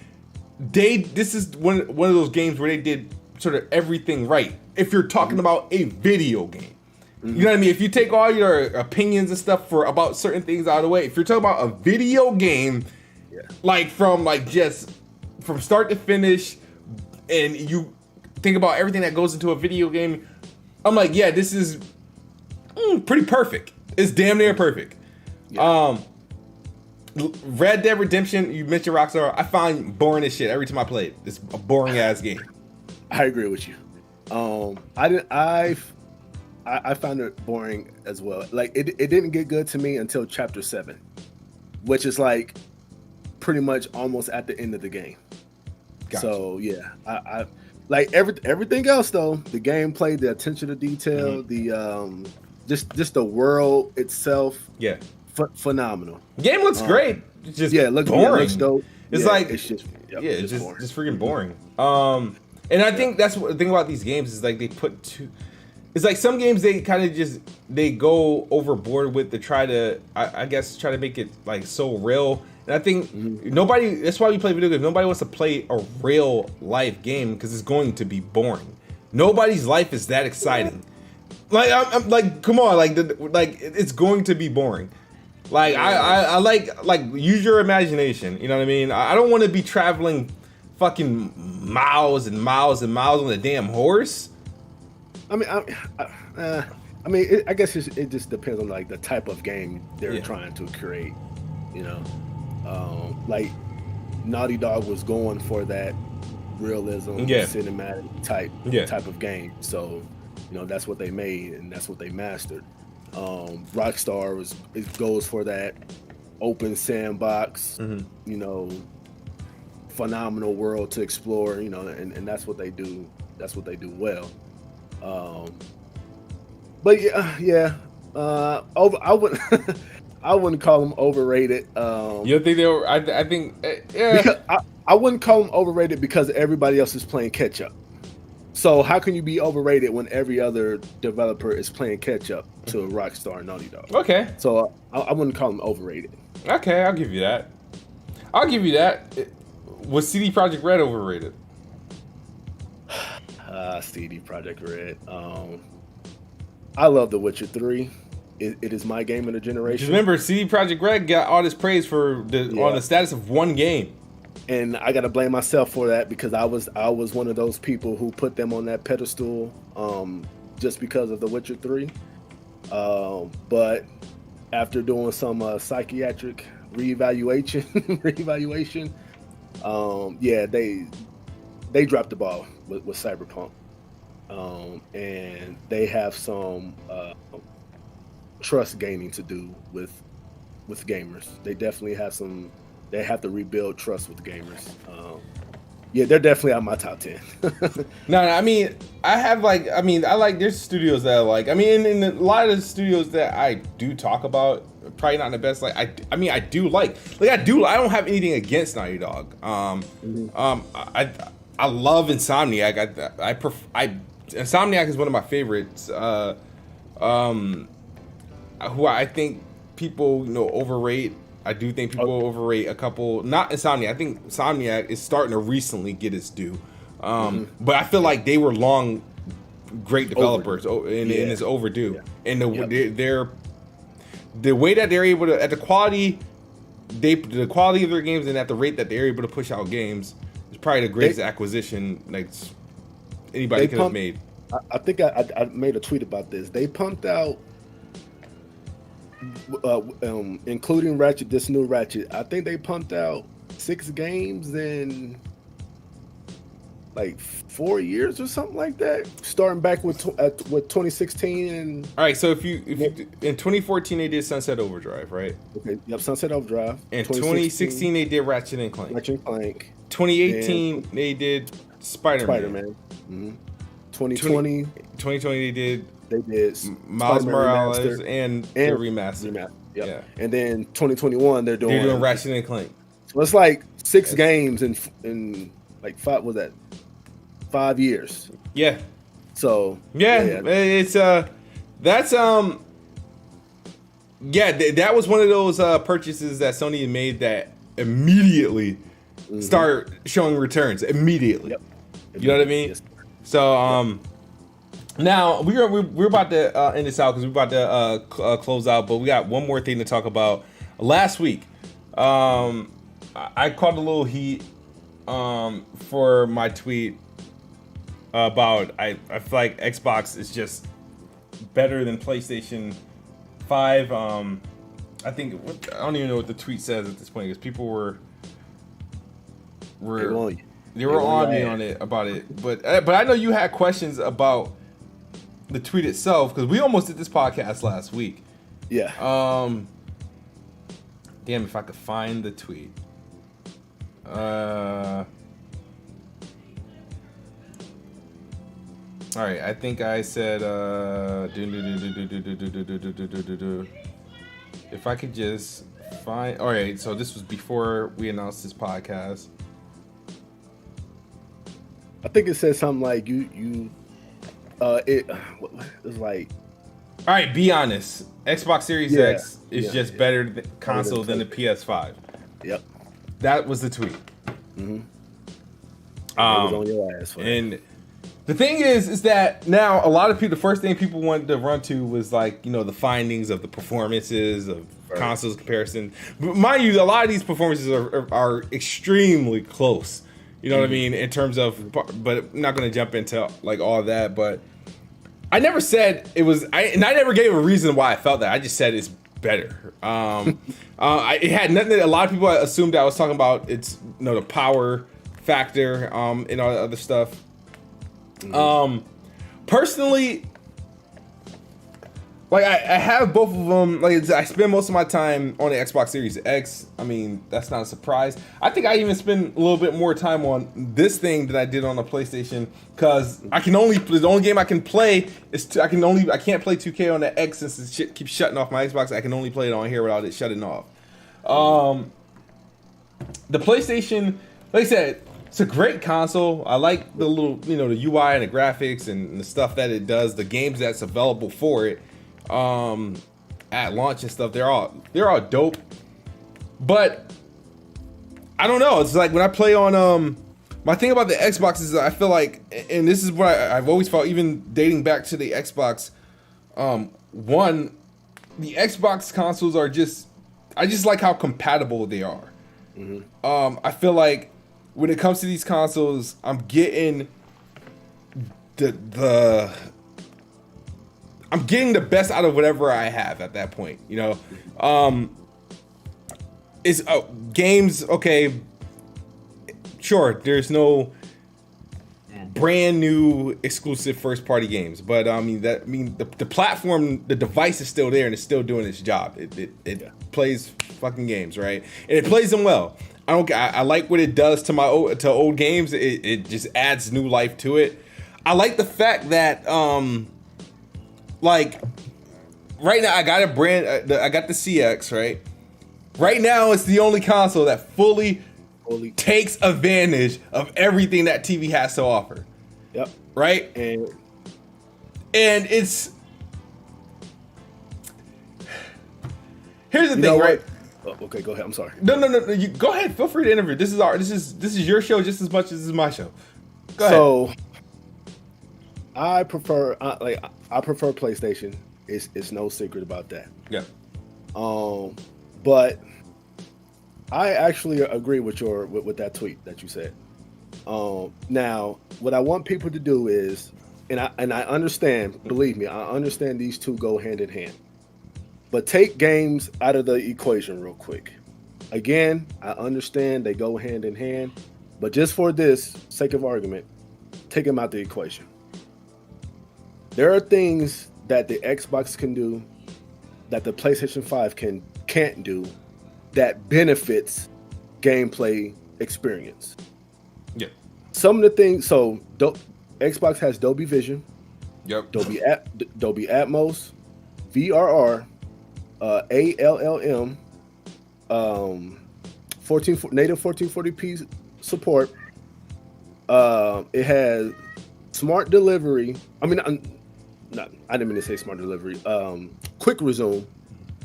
this is one of those games where they did sort of everything right. If you're talking about a video game, you know what I mean? If you take all your opinions and stuff about certain things out of the way, if you're talking about a video game, like from start to finish, and you think about everything that goes into a video game, I'm like, yeah, this is pretty perfect. It's damn near perfect. Yeah. Red Dead Redemption, you mentioned Rockstar, I find boring as shit every time I play it. It's a boring ass game. I agree with you. I found it boring as well. Like it didn't get good to me until Chapter 7, which is like pretty much almost at the end of the game. Gotcha. So yeah, I like everything else though. The gameplay, the attention to detail, the just the world itself. Yeah, phenomenal. Game looks great. It's just looks boring. It looks dope. It's like it's just just freaking boring. And I think that's what the thing about these games is, like, they put too. It's like some games they kind of they go overboard with to try to make it like so real. And I think nobody. That's why we play video games. Nobody wants to play a real life game because it's going to be boring. Nobody's life is that exciting. Like I'm like, come on, like it's going to be boring. Like I like use your imagination. You know what I mean? I don't want to be traveling fucking miles and miles and miles on a damn horse. I mean, I guess it just depends on like the type of game they're trying to create. You know, like Naughty Dog was going for that realism, cinematic type of game. So, you know, that's what they made and that's what they mastered. Rockstar goes for that open sandbox, you know, phenomenal world to explore, you know, and that's what they do. That's what they do well. But yeah. I wouldn't I wouldn't call them overrated. You think they were? I think yeah. I wouldn't call them overrated because everybody else is playing catch up. So how can you be overrated when every other developer is playing catch up to Rockstar and Naughty Dog? Okay. So I wouldn't call them overrated. Okay, I'll give you that. Was CD Projekt Red overrated? CD Projekt Red. I love The Witcher 3. It is my game of the generation. Remember, CD Projekt Red got all this praise for on the status of one game. And I gotta blame myself for that because I was one of those people who put them on that pedestal just because of The Witcher 3. But after doing some psychiatric reevaluation, they dropped the ball with Cyberpunk, and they have some trust gaining to do with gamers. They definitely have some. They have to rebuild trust with gamers. Yeah, they're definitely on my top 10. No, I mean, I like there's studios that I like. I mean, in a lot of the studios that I do talk about, probably not the best. Like, I don't have anything against Naughty Dog. I love Insomniac. Insomniac is one of my favorites. Who I think people, overrate. I do think people overrate a couple. Not Insomniac. I think Insomniac is starting to recently get its due. But I feel like they were long great developers, and it's overdue. Yeah. And the way that they're able to, at the quality of their games and at the rate that they're able to push out games, is probably the greatest acquisition like anybody could have made. I think I made a tweet about this. They pumped out. Including Ratchet, this new Ratchet, I think they pumped out 6 games in like 4 years or something like that. Starting back with 2016 and. All right, so if you in 2014 they did Sunset Overdrive, right? Okay, yep, Sunset Overdrive. In 2016 they did Ratchet and Clank. 2018 they did Spider-Man. 2020 they did. They did Miles Morales and the remaster. Yep. Yeah. And then 2021 they're doing Ratchet and Clank. So it's like 6 games in like 5 years. Yeah. So it's that was one of those purchases that Sony made that immediately start showing returns immediately. Yep. You know what I mean? Yes. So now we're about to end this out because we're about to close out, but we got one more thing to talk about. Last week, I caught a little heat for my tweet about I feel like Xbox is just better than PlayStation 5. I think I don't even know what the tweet says at this point because people were they were on me on it about it, but I know you had questions about the tweet itself because we almost did this podcast last week. Yeah. Damn, if I could find the tweet. All right, I think I said if I could just find. All right, so this was before we announced this podcast. I think it said something like it was like. All right, be honest. Xbox Series X is just better console than the PS5. Yep. That was the tweet. Mm-hmm. It was on your ass. And the thing is that now a lot of people, the first thing people wanted to run to was like, the findings of the performances of consoles comparison. But mind you, a lot of these performances are extremely close. You know what I mean? In terms of, but I'm not going to jump into like all of that, but I never said it was, I never gave a reason why I felt that. I just said it's better. It had nothing. A lot of people assumed that I was talking about it's the power factor and all the other stuff. Personally, Like I have both of them. Like I spend most of my time on the Xbox Series X. I mean, that's not a surprise. I think I even spend a little bit more time on this thing than I did on the PlayStation because the only game I can play is I can't play 2K on the X since the shit keeps shutting off my Xbox. I can only play it on here without it shutting off. The PlayStation, like I said, it's a great console. I like the little, the UI and the graphics and the stuff that it does, the games that's available for it. At launch and stuff, they're all dope, but I don't know. It's like when I play on my thing about the Xbox is I feel like, and this is what I've always felt, even dating back to the Xbox One, the Xbox consoles are I just like how compatible they are. Mm-hmm. I feel like when it comes to these consoles, I'm getting I'm getting the best out of whatever I have at that point, It's games, okay, sure, there's no brand new exclusive first party games, but the platform, the device is still there and it's still doing its job. It plays fucking games, right? And it plays them well. I like what it does to old games. It just adds new life to it. I like the fact that like right now I got I got the CX, right? Right now it's the only console that fully takes advantage of everything that TV has to offer. Yep. Right? And it's here's the thing, right? Oh, okay, go ahead. I'm sorry. No. You go ahead. Feel free to interview. This is your show just as much as this is my show. Go ahead. So I prefer PlayStation. It's no secret about that. Yeah. But I actually agree with with that tweet that you said. Now, what I want people to do is, and I understand. Believe me, I understand these two go hand in hand. But take games out of the equation real quick. Again, I understand they go hand in hand, but just for this sake of argument, take them out the equation. There are things that the Xbox can do that the PlayStation 5 can't do that benefits gameplay experience. Yeah. Some of the things, Xbox has Dolby Vision, yep, Dolby Atmos, VRR, ALLM, native 1440p support. It has smart delivery. I didn't mean to say smart delivery. Quick resume,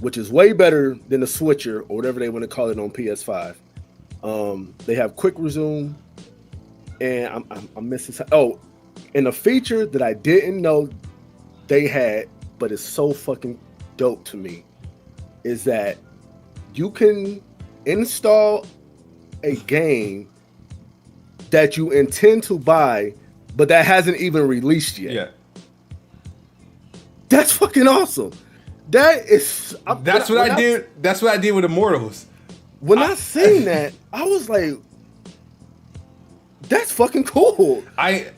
which is way better than the switcher or whatever they want to call it on PS5. They have quick resume, and I'm missing something. Oh, and a feature that I didn't know they had, but it's so fucking dope to me, is that you can install a game that you intend to buy, but that hasn't even released yet. Yeah. That's fucking awesome. That's what I did. That's what I did with Immortals. When I seen that, I was like, "That's fucking cool." I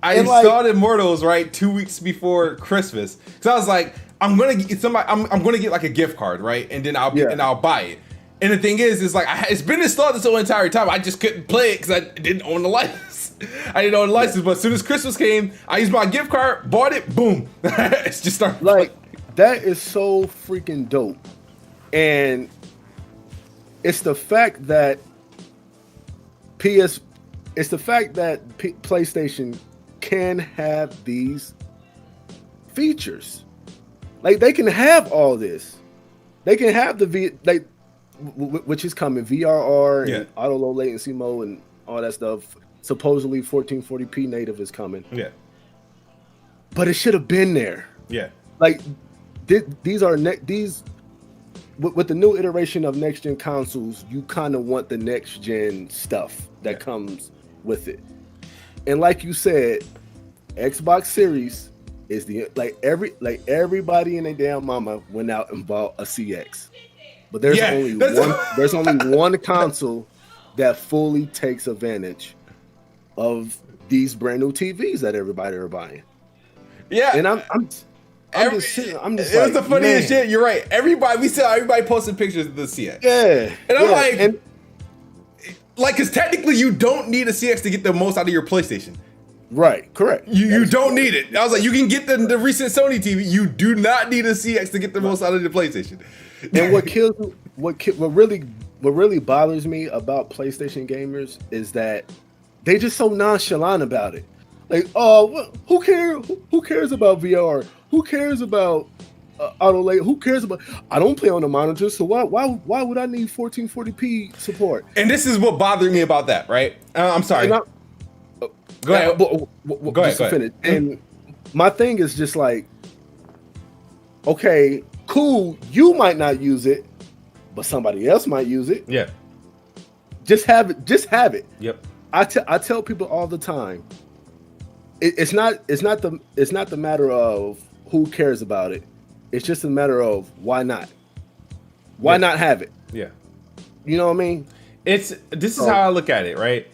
installed Immortals right 2 weeks before Christmas because I was like, I'm gonna get like a gift card, right, and then I'll buy it. And the thing is like it's been installed this whole entire time. I just couldn't play it because I didn't own the license. But as soon as Christmas came, I used my gift card, bought it, boom. It's just started. Like, that is so freaking dope. And it's the fact that PlayStation can have these features. Like, they can have all this. They can have which is coming, VRR and auto low latency mode and all that stuff. Supposedly 1440p native is coming. Yeah. But it should have been there. Yeah. Like, these with the new iteration of next gen consoles, you kind of want the next gen stuff that comes with it. And like you said, Xbox Series is everybody and their damn mama went out and bought a CX. But there's only one console that fully takes advantage of these brand new TVs that everybody are buying. Yeah. And I'm I'm just sitting. I'm just. It like, was the funniest man. shit. You're right. We saw everybody posting pictures of the CX. Yeah, and I'm yeah. like, because technically you don't need a CX to get the most out of your PlayStation. Right, correct. You don't need it. I was like, you can get the recent Sony TV. You do not need a CX to get the most out of the PlayStation. And what really bothers me about PlayStation gamers is that they just so nonchalant about it. Like, oh, who cares about VR? Who cares about auto lay? Who cares about? I don't play on the monitor, so why would I need 1440p support? And this is what bothered me about that, right? I'm sorry. Go ahead. Go ahead. Finish. And my thing is just like, okay, cool. You might not use it, but somebody else might use it. Yeah. Just have it. Just have it. Yep. I tell people all the time. It's not the matter of who cares about it. It's just a matter of why not. Why not have it? Yeah. You know what I mean? This is how I look at it, right?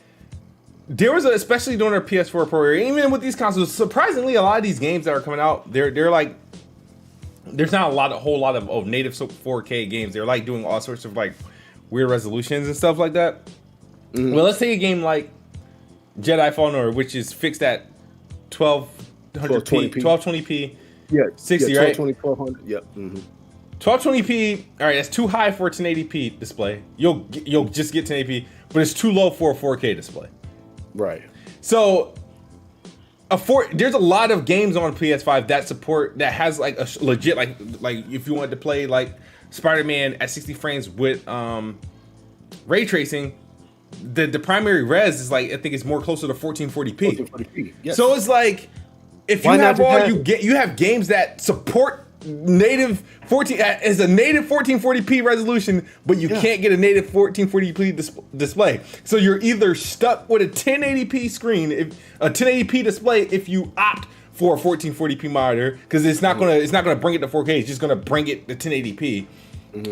There was especially during our PS4 Pro era, even with these consoles, surprisingly, a lot of these games that are coming out, they're like, there's not a whole lot of native 4K games. They're like doing all sorts of like weird resolutions and stuff like that. Mm-hmm. Well, let's take a game like Jedi Fallen Order, which is fixed at 1220p. Yeah, 60, right? 1220, yep. Mm-hmm. 1220p. All right, that's too high for a 1080p display. You'll just get 1080p, but it's too low for a 4K display. Right. So, there's a lot of games on PS5 that has like a legit like if you wanted to play like Spider-Man at 60 frames with ray tracing, the primary res is like I think it's more closer to 1440p. 1440p. Yes. So it's like if you you have games that support native 14 as a native 1440p resolution, but you can't get a native 1440p display. So you're either stuck with a 1080p screen, a 1080p display, if you opt for a 1440p monitor, because it's not gonna bring it to 4K. It's just gonna bring it to 1080p,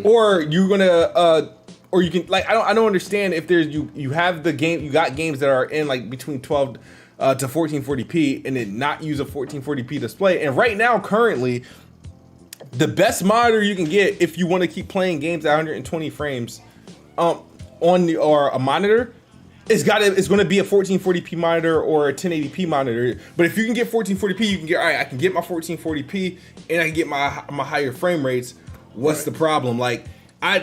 or you're gonna or you can like I don't understand if there's you have the game, you got games that are in like between 12 to 1440p and then not use a 1440p display. And right now, currently, the best monitor you can get if you want to keep playing games at 120 frames or a monitor it's going to be a 1440p monitor or a 1080p monitor. But if you can get 1440p, you can get, all right, I can get my 1440p and I can get my higher frame rates. What's the problem? Like I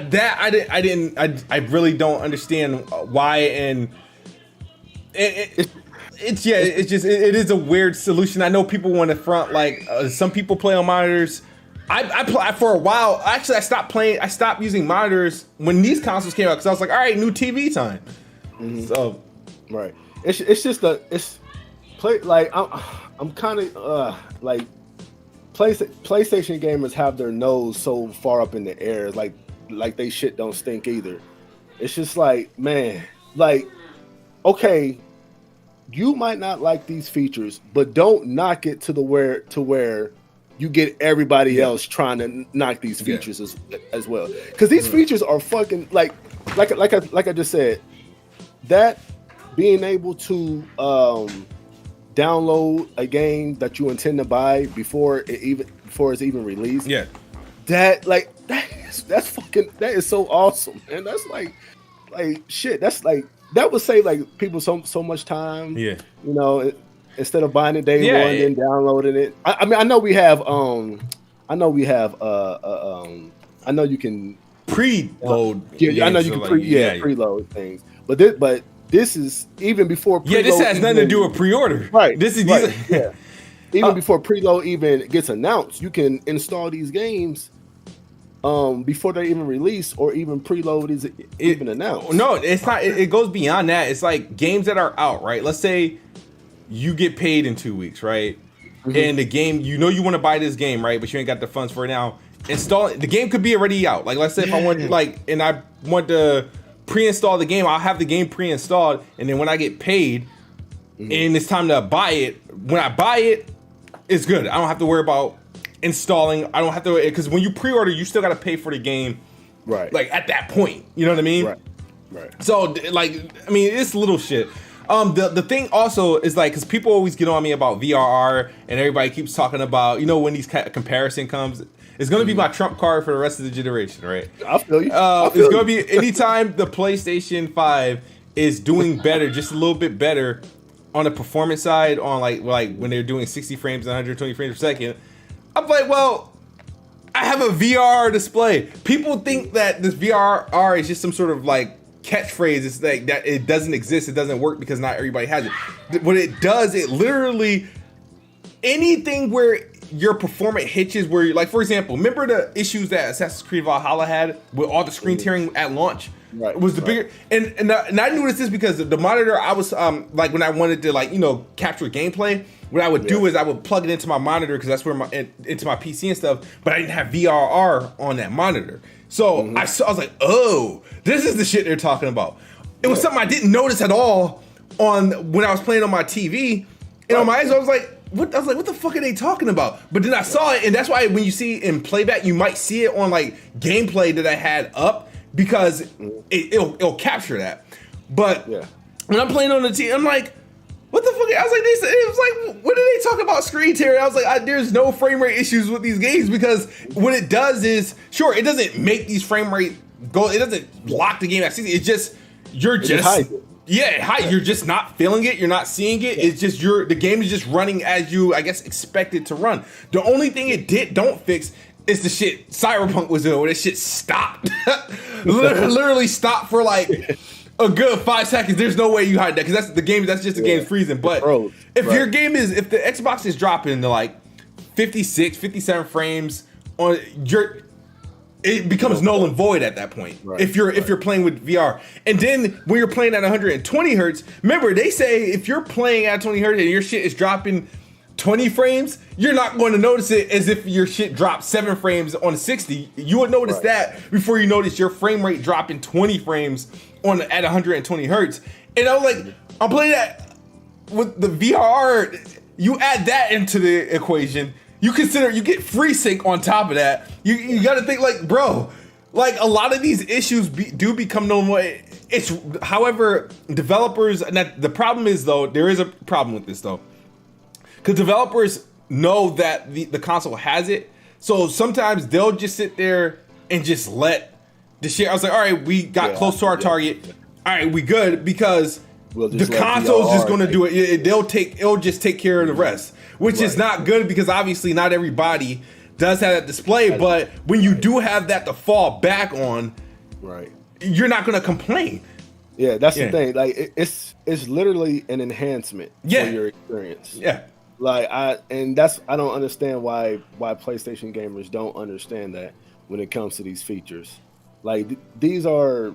really don't understand why. And it is a weird solution. I know people want to front like some people play on monitors. I for a while. Actually, I stopped using monitors when these consoles came out because I was like, all right, new TV time. Mm-hmm. So, right. It's just I'm kind of like PlayStation gamers have their nose so far up in the air, like they shit don't stink either. It's just like, man, like, okay, you might not like these features, but don't knock it to where you get everybody else trying to knock these features as well. Because these features are fucking like I just said, that being able to download a game that you intend to buy before it's even released. Yeah. That is so awesome. And that's like shit. That's like that would save like people so much time. Yeah. You know, instead of buying it day one and downloading it. I mean, I know you can preload. I know you can preload things. But this is even before preload. Yeah, this has nothing to do with pre-order. Right. Yeah. Even before preload even gets announced, you can install these games before they even release or even preload is even announced. No, it's not. It goes beyond that. It's like games that are out, right? Let's say you get paid in 2 weeks, right? Mm-hmm. And the game, you want to buy this game, right? But you ain't got the funds for it now. Install the game could be already out. Like, let's say if I want and I want to pre-install the game, I'll have the game pre-installed, and then when I get paid and it's time to buy it, when I buy it, it's good. I don't have to worry about installing. I don't have to, because when you pre-order, you still got to pay for the game, right? Like at that point, you know what I mean? Right. So like, I mean, it's little shit. The thing also is like, because people always get on me about VRR, and everybody keeps talking about, when these kind of comparison comes, it's going to be my trump card for the rest of the generation, right? I feel you. It's going to be anytime the PlayStation 5 is doing better, just a little bit better on the performance side, on like when they're doing 60 frames and 120 frames per second. I'm like, well, I have a VR display. People think that this VRR is just some sort of like catchphrase. It's like that it doesn't exist, it doesn't work because not everybody has it. What it does, it literally, anything where your performance hitches, where you're like, for example, remember the issues that Assassin's Creed Valhalla had with all the screen tearing at launch? Right. It was the bigger, and I noticed this because the monitor I was like, when I wanted to like capture gameplay, what I would do is I would plug it into my monitor because that's where into my PC and stuff, but I didn't have VRR on that monitor. So I was like, oh, this is the shit they're talking about. It was something I didn't notice at all on when I was playing on my TV, and on my eyes I was like, what the fuck are they talking about? But then I saw it, and that's why when you see it in playback, you might see it on like gameplay that I had up, because it'll capture that. But when I'm playing on the TV, I'm like, what the fuck? I was like, it was like, what are they talking about screen tearing? I was like, there's no frame rate issues with these games, because what it does is, sure, it doesn't make these frame rate go, it doesn't lock the game at 60. It's just, you're just not feeling it. You're not seeing it. It's just the game is just running as you, I guess, expect it to run. The only thing it don't fix is the shit Cyberpunk was doing, where this shit stopped. literally stopped for like a good 5 seconds. There's no way you hide that, because that's the game. That's just the game's freezing. But if your game is, if the Xbox is dropping to like 56, 57 frames on it becomes null and void at that point. If you're playing with VR, and then when you're playing at 120 hertz, remember they say if you're playing at 20 hertz and your shit is dropping 20 frames, you're not going to notice it as if your shit dropped 7 frames on 60. You would notice that before you notice your frame rate dropping 20 frames at 120 hertz. And I was like, I'm playing that with the VRR. You add that into the equation. You get FreeSync on top of that. You got to think like, bro, like a lot of these issues do become known. It's, however, developers, and the problem is though, there is a problem with this though. Because developers know that the console has it, so sometimes they'll just sit there and just let the shit. I was like, all right, we got close to our target. All right, we good, because the console's just going to do it. It'll just take care of the rest, which is not good, because obviously not everybody does have that display. But when you do have that to fall back on, you're not going to complain. Yeah, that's the thing. Like it's literally an enhancement for your experience. Yeah. Like I don't understand why PlayStation gamers don't understand that when it comes to these features. Like these are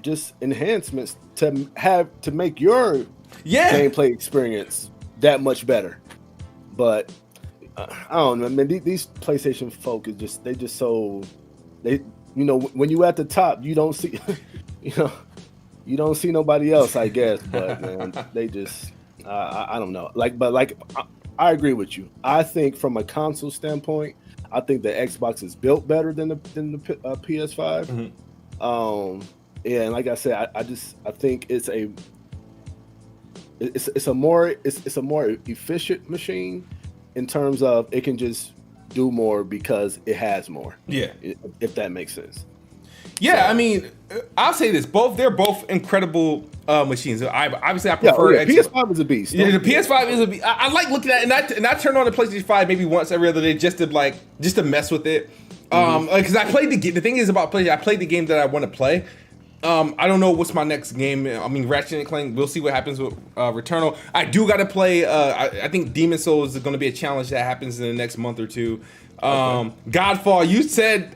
just enhancements to make your gameplay experience that much better. But I don't know, man. These PlayStation folk is just when you at the top, you don't see you don't see nobody else, I guess. But man, they just. I don't know. I agree with you. I think from a console standpoint, I think the Xbox is built better than the PS5. And like I said, I think it's a more efficient machine in terms of it can just do more because it has more. Yeah, if that makes sense. Yeah, so, I mean, I'll say this: they're both incredible machines. I prefer. PS5 is a beast. Yeah, the PS5 is a beast. I like looking at it, and I turn on the PlayStation 5 maybe once every other day just to mess with it. Because I played the game. The thing is about PlayStation, I played the game that I want to play. I don't know what's my next game. I mean, Ratchet and Clank. We'll see what happens with Returnal. I do got to play. I think Demon Souls is going to be a challenge that happens in the next month or two. Godfall. You said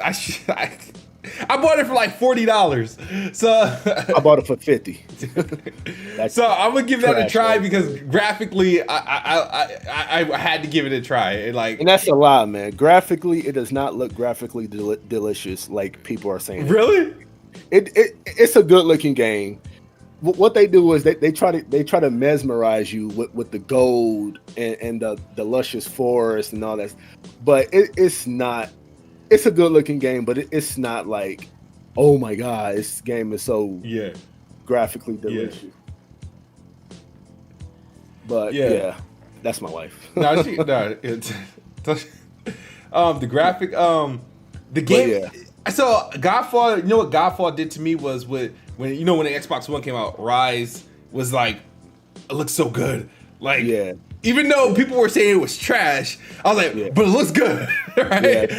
I bought it for like $40, so I bought it for $50. So I'm gonna give that a try because graphically, I had to give it a try. And that's a lot, man. Graphically, it does not look graphically delicious like people are saying. Really? It's a good looking game. What they do is they try to mesmerize you with the gold and the luscious forest and all that, but it's not. It's a good looking game, but it's not like, oh my god, this game is so graphically delicious. But yeah, that's my wife. No, it's the graphic, the game. Yeah. So Godfall, you know what Godfall did to me was when the Xbox One came out, Rise was like, it looks so good. Like, even though people were saying it was trash, I was like, but it looks good, right?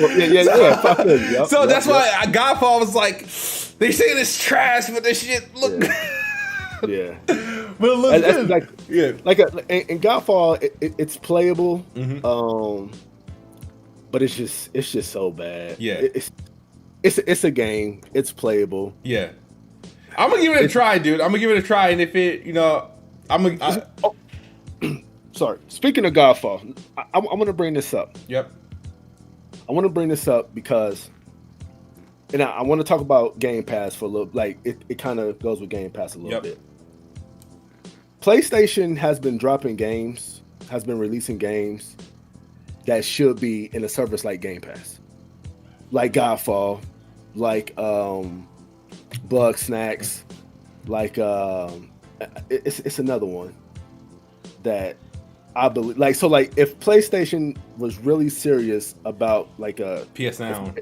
So that's why Godfall was like, they saying it's trash, but this shit look good. Yeah, but it looks good. In Godfall, it's playable, but it's just so bad. Yeah, it's a game. It's playable. Yeah, I'm gonna give it a try, dude. I'm gonna give it a try, and if it, Sorry. Speaking of Godfall, I want to bring this up. Yep. I want to bring this up because, and I want to talk about Game Pass for a little. Like it kind of goes with Game Pass a little bit. PlayStation has been dropping games, has been releasing games that should be in a service like Game Pass, like Godfall, like Bug Snacks, like it's another one that I believe. Like, so, like, if PlayStation was really serious about like a PS Now,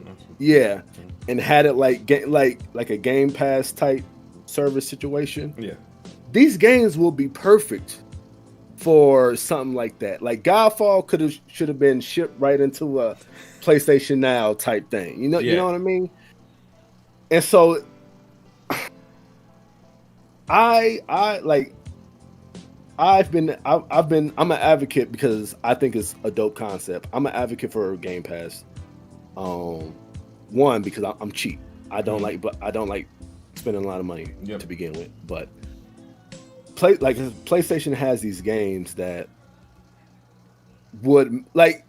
and had it like a Game Pass type service situation, these games will be perfect for something like that. Like Godfall should have been shipped right into a PlayStation Now type thing. You know what I mean? And so I'm an advocate because I think it's a dope concept. I'm an advocate for Game Pass. One, because I'm cheap. I don't like spending a lot of money to begin with. But PlayStation has these games that would, like,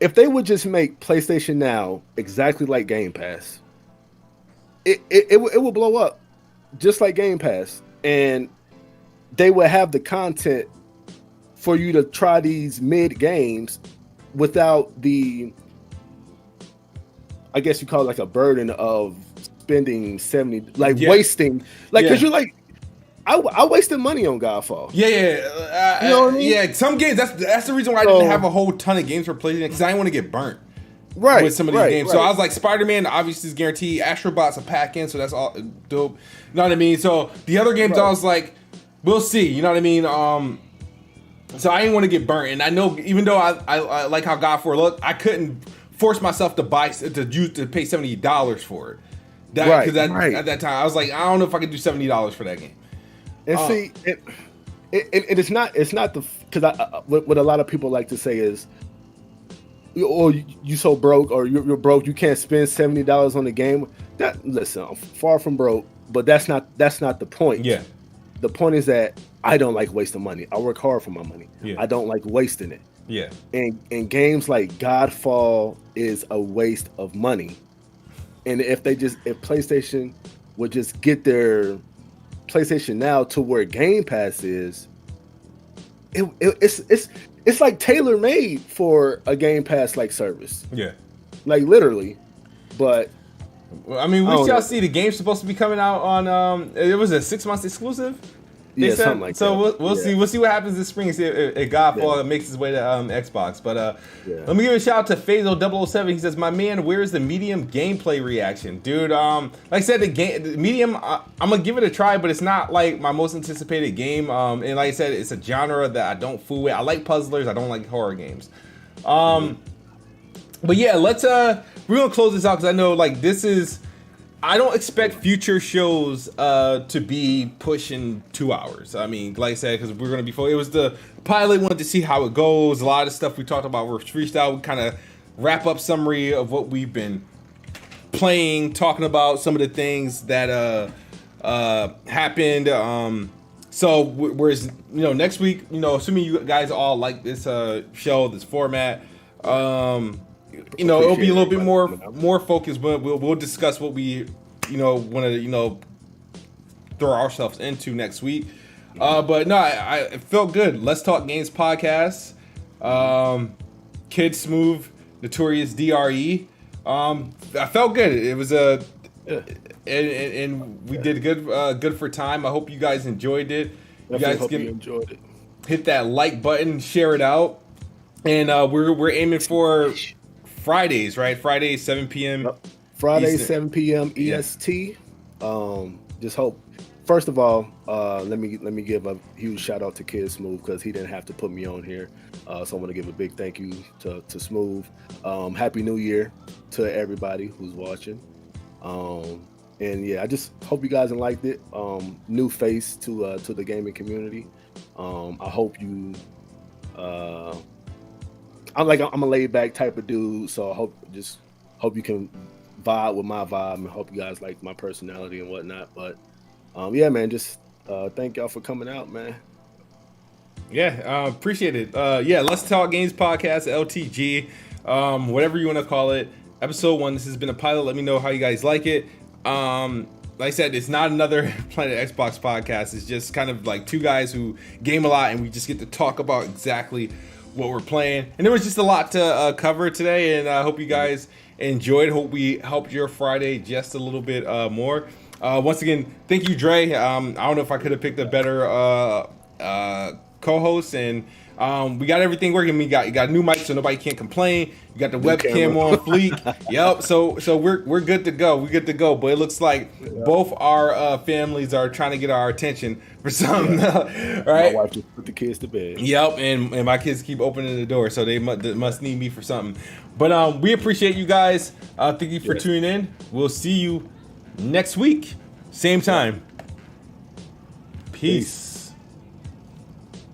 if they would just make PlayStation Now exactly like Game Pass, it will blow up just like Game Pass, and they would have the content for you to try these mid games without the, I guess you call it like a burden of spending 70, like wasting, like, because you're like, I wasted money on Godfall. You know what I mean? Yeah, some games, that's the reason why I didn't have a whole ton of games for PlayStation, because I didn't want to get burnt. Right, with some of these games. So I was like, Spider-Man obviously is guaranteed. Astrobot's a pack-in, so that's all dope. You know what I mean? So the other games, I was like, we'll see. You know what I mean? So I didn't want to get burnt, and I know even though I like how Godfall looked, I couldn't force myself to pay $70 for it. Because at that time I was like, I don't know if I could do $70 for that game. And see, it's not the, because what a lot of people like to say is, or you so broke, or you're broke, you can't spend $70 on the game. Listen, I'm far from broke, but that's not the point. Yeah. The point is that I don't like wasting money. I work hard for my money. Yeah. I don't like wasting it. Yeah. And games like Godfall is a waste of money. And if PlayStation would just get their PlayStation Now to where Game Pass is, it's like tailor made for a Game Pass like service. Yeah. Like literally. But I mean, we shall see. The game's supposed to be coming out on it was a 6 months exclusive. Something like that. So we'll see. We'll see what happens this spring. See if Godfall makes its way to Xbox. But let me give a shout out to Phaso007. He says, "My man, where's the Medium gameplay reaction, dude?" Like I said, the Medium, I'm gonna give it a try, but it's not like my most anticipated game. And like I said, it's a genre that I don't fool with. I like puzzlers. I don't like horror games. But yeah, we're gonna close this out because I know like this is. I don't expect future shows to be pushing 2 hours. I mean, like I said, because we're going to be full. It was the pilot, wanted to see how it goes. A lot of stuff we talked about was freestyle. We kind of wrap up summary of what we've been playing, talking about some of the things that happened. So whereas, next week, assuming you guys all like this show, this format, it'll be a little bit more focused, but we'll discuss what we want to throw ourselves into next week. But no, I felt good. Let's Talk Games podcast. Kid Smooth, Notorious DRE. I felt good. It was and we did good for time. I hope you guys enjoyed it. You guys enjoyed it. hit that like button, share it out, and we're aiming for Fridays, right? Fridays 7 p.m. Friday Eastern. 7 p.m. EST. Just hope. First of all, let me give a huge shout out to Kid Smooth because he didn't have to put me on here. So I want to give a big thank you to Smooth. Happy New Year to everybody who's watching. And yeah, I just hope you guys liked it. New face to the gaming community. I hope you. I'm a laid back type of dude, so I hope you can vibe with my vibe and hope you guys like my personality and whatnot. But yeah, man, just thank y'all for coming out, man. Yeah, appreciate it. Yeah, Let's Talk Games Podcast, LTG, whatever you want to call it. Episode 1. This has been a pilot. Let me know how you guys like it. Like I said, it's not another Planet Xbox podcast. It's just kind of like two guys who game a lot, and we just get to talk about exactly what we're playing. And there was just a lot to cover today, and I hope you guys enjoyed. Hope we helped your Friday just a little bit more. Once again, thank you, Dre. I don't know if I could have picked a better co-host, and we got everything working. You got new mics, so nobody can't complain. You got the webcam on fleek. Yep. So we're good to go. We're good to go. But it looks like both our families are trying to get our attention for something. Yeah. Right. My wife just put the kids to bed. Yep. And my kids keep opening the door, so they must need me for something. But we appreciate you guys. Thank you for tuning in. We'll see you next week, same time. Peace.